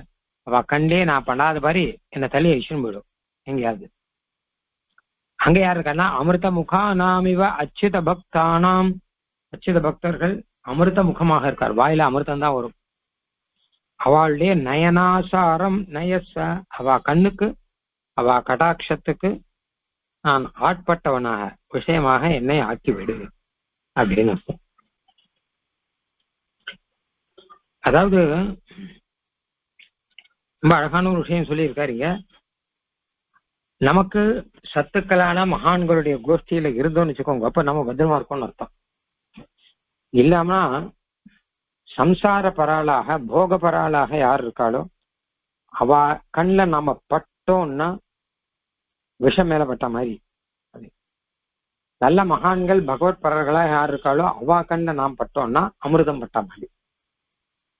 அவ கண்டே நான் பண்ணாத மாதிரி என்னை தள்ளி அழிச்சுன்னு போயிடும் எங்கேயாவது. அங்க யாரு இருக்கான்னா அமிர்த முகானாம் இவ அச்சுத பக்தானாம், அச்சுத பக்தர்கள் அமிர்த முகமாக இருக்கார், வாயில அமிர்தம் தான் வரும். அவளுடைய நயனாசாரம் நயச, அவ கண்ணுக்கு அவ கடாட்சத்துக்கு நான் ஆட்பட்டவனாக விஷயமாக என்னை ஆக்கி விடு அப்படின்னு அர்த்தம். அதாவது ரொம்ப அழகான ஒரு விஷயம் சொல்லியிருக்காருங்க. நமக்கு சத்துக்களான மகான்களுடைய கோஷ்டியில இருந்தோம்னு வச்சுக்கோங்க, அப்ப நம்ம பத்திரமா இருக்கோம்னு அர்த்தம். இல்லாம சம்சார பராளாக போக பராளாக யார் இருக்காளோ அவ கண்ணில் நாம பட்டோம்னா விஷம் மேல பட்ட மாதிரி. நல்ல மகான்கள் பகவத் பரர்களா யார் இருக்காளோ அவ கண்ணில் நாம் பட்டோம்னா அமிர்தம் பட்ட மாதிரி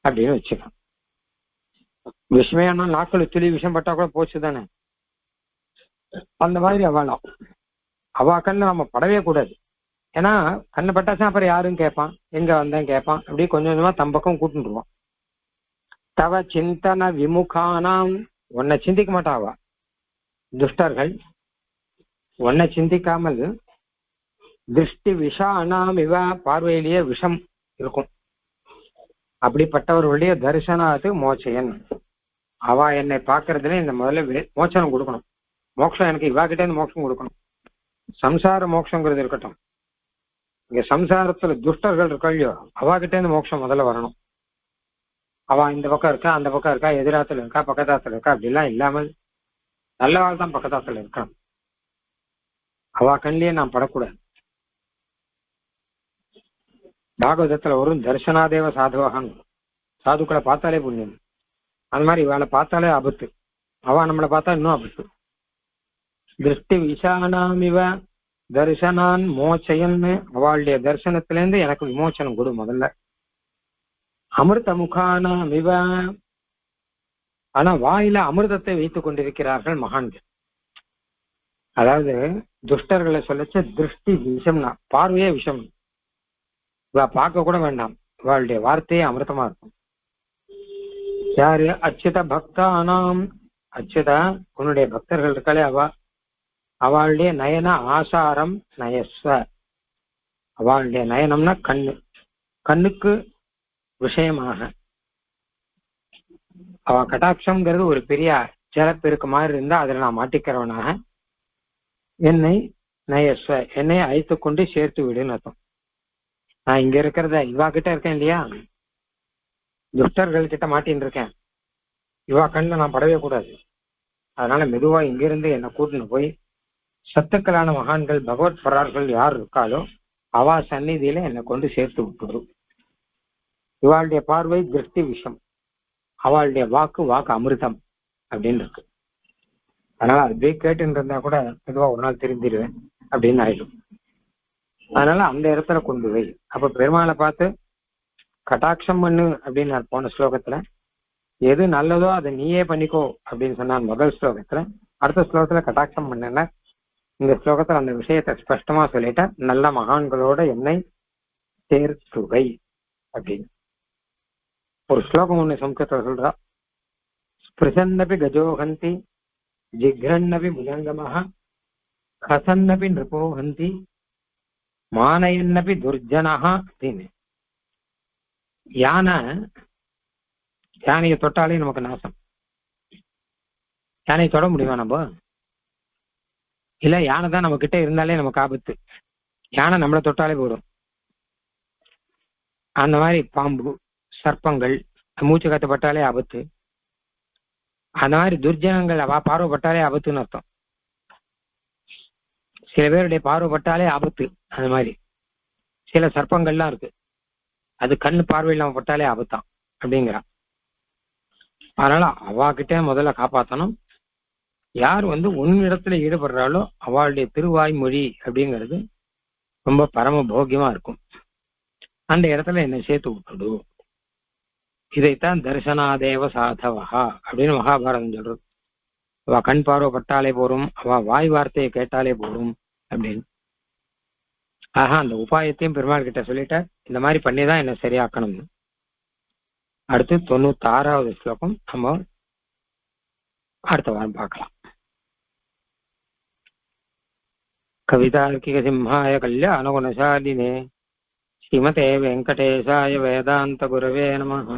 அப்படின்னு வச்சுக்கலாம். விஷமையான நாக்கள் துளி விஷம் பட்டா கூட போச்சு தானே, அந்த மாதிரி அவளாம் அவ கண்ணு நம்ம படவே கூடாது. ஏன்னா கண்ணு பட்டாச்சும் அப்புறம் யாரும் கேட்பான், எங்க வந்தேன் கேட்பான், அப்படி கொஞ்சம் கொஞ்சமா தம்பக்கம் கூட்டுருவான். தவ சிந்தன விமுகானாம், உன்னை சிந்திக்க மாட்டாவா துஷ்டர்கள், உன்னை சிந்திக்காமல் திருஷ்டி விஷானாம் இவ, பார்வையிலேயே விஷம் இருக்கும். அப்படிப்பட்டவர்களுடைய தரிசனாது மோச்சையன், அவ என்னை பார்க்கறதுல இந்த முதல்ல மோச்சனம் கொடுக்கணும். மோட்சம் எனக்கு இவாகிட்டே மோட்சம் கொடுக்கணும். சம்சார மோட்சங்கிறது இருக்கட்டும், இங்க சம்சாரத்துல துஷ்டர்கள் இருக்கையோ அவாகிட்டே இருந்து மோட்சம் முதல்ல வரணும். அவ இந்த பக்கம் இருக்கா, அந்த பக்கம் இருக்கா, எதிராத்துல இருக்கா, பக்கத்தாத்துல இருக்கா, அப்படிலாம் இல்லாமல் நல்லவாள் தான் பக்கத்தாத்துல இருக்கான். அவ கண்ணிலேயே நான் படக்கூடாது. பாகவதத்துல ஒரு தரிசனாதேவ சாதுவாகன், சாதுக்களை பார்த்தாலே புண்ணியம். அந்த மாதிரி இவாளை பார்த்தாலே ஆபத்து, அவ நம்மளை பார்த்தா இன்னும் ஆபத்து. திருஷ்டி விஷானாம் இவ தரிசனான் மோச்சையன்னு, அவளுடைய தரிசனத்திலேருந்து எனக்கு விமோச்சனம் கொடு முதல்ல. அமிர்த முகானாம் இவ, ஆனா வாயில அமிர்தத்தை வைத்துக் கொண்டிருக்கிறார்கள் மகான்கள். அதாவது துஷ்டர்களை சொல்லச்ச திருஷ்டி விஷம்னா பார்வையே விஷம், இவ பார்க்க கூட வேண்டாம், இவளுடைய வார்த்தையே அமிர்தமா இருக்கும். யாரு அச்சுத பக்தானாம், அச்சுதா உன்னுடைய பக்தர்கள் இருக்காளே அவளுடைய நயன ஆசாரம் நயஸ்வ, அவளுடைய நயனம்னா கண்ணு, கண்ணுக்கு விஷயமாக அவ கடாட்சம்ங்கிறது ஒரு பெரிய ஜலப்பெருக்கு மாதிரி இருந்தா அதுல நான் மாட்டிக்கிறவனாக என்னை நயஸ்வ, என்னை அழைத்து கொண்டு சேர்த்து விடுன்னு அர்த்தம். நான் இங்க இருக்கிறத இவா கிட்ட இருக்கேன் இல்லையா, துஷ்டர்கள் கிட்ட மாட்டின்னு இருக்கேன், இவா கண்ணில் நான் படவே கூடாது. அதனால மெதுவா இங்கிருந்து என்னை கூட்டின்னு போய் சத்துக்களான மகான்கள் பகவத் பரார்கள் யார் இருக்காளோ அவா சந்நிதியில என்னை கொண்டு சேர்த்து விட்டுடும். இவாளுடைய பார்வை திருஷ்டி விஷம், அவளுடைய வாக்கு அமிர்தம் அப்படின்னு இருக்கு. அதனால அப்படியே கேட்டுன்னு இருந்தா கூட மெதுவா ஒரு நாள் தெரிஞ்சிருவேன் அப்படின்னு ஆயிடும். அதனால அந்த இடத்துல கொண்டு போய் அப்ப பெருமாளை பார்த்து கட்டாட்சம் பண்ணு அப்படின்னு நான் போன ஸ்லோகத்துல, எது நல்லதோ அதை நீயே பண்ணிக்கோ அப்படின்னு சொன்னான் முதல் ஸ்லோகத்துல. அடுத்த ஸ்லோகத்துல கட்டாட்சம் பண்ணல, இந்த ஸ்லோகத்துல அந்த விஷயத்தை ஸ்பஷ்டமா சொல்லிட்டா, நல்ல மகான்களோட என்னை சேர்த்துவை அப்படின்னு ஒரு ஸ்லோகம் ஒண்ணு சம்ஸ்கிருதத்துல சொல்றா. ஸ்பிருசன்னபி கஜோஹந்தி ஜிக்ரன்னபி புஜங்கமஹ கசன்னபி நிருபோஹந்தி மானயன்னபி துர்ஜனஹா அப்படின்னு. யானையை தொட்டாலே நமக்கு நாசம், யானையை தொட முடியுமா நம்ம? இல்ல யானை தான் நம்ம கிட்ட இருந்தாலே நமக்கு ஆபத்து, யானை நம்மளை தொட்டாலே போடும். அந்த மாதிரி பாம்பு சர்ப்பங்கள் மூச்சு காத்தப்பட்டாலே ஆபத்து, அந்த மாதிரி துர்ஜனங்கள் அவ பார்வைப்பட்டாலே ஆபத்துன்னு அர்த்தம். சில பேருடைய பார்வைப்பட்டாலே ஆபத்து. அந்த மாதிரி சில சர்ப்பங்கள்லாம் இருக்கு, அது கண்ணு பார்வையில் நம்ம பட்டாலே ஆபத்தான் அப்படிங்கிறான். அதனால அவாகிட்ட முதல்ல காப்பாற்றணும். யார் உன்னிடத்துல ஈடுபடுறாளோ அவளுடைய திருவாய்மொழி அப்படிங்கிறது ரொம்ப பரம போக்கியமா இருக்கும். அந்த இடத்துல என்னை சேர்த்து விட்டுடு. இதைத்தான் தரிசனாதேவ சாதவா அப்படின்னு மகாபாரதம் சொல்றது. அவ கண் பார்வைப்பட்டாலே போரும், அவ வாய் வார்த்தையை கேட்டாலே போரும் அப்படின்னு. அந்த உபாயத்தையும் பெருமாள் கிட்ட சொல்லிட்ட, இந்த மாதிரி பண்ணிதான் என்ன சரியாக்கணும்னு. அடுத்து 96வது ஸ்லோகம் நம்ம அடுத்த வாரம் பார்க்கலாம். கவிதார்க்கிக சிம்ஹாய கல்யாண குணசாலினே ஸ்ரீமதே வெங்கடேசாய வேதாந்த குரவே நமஹ.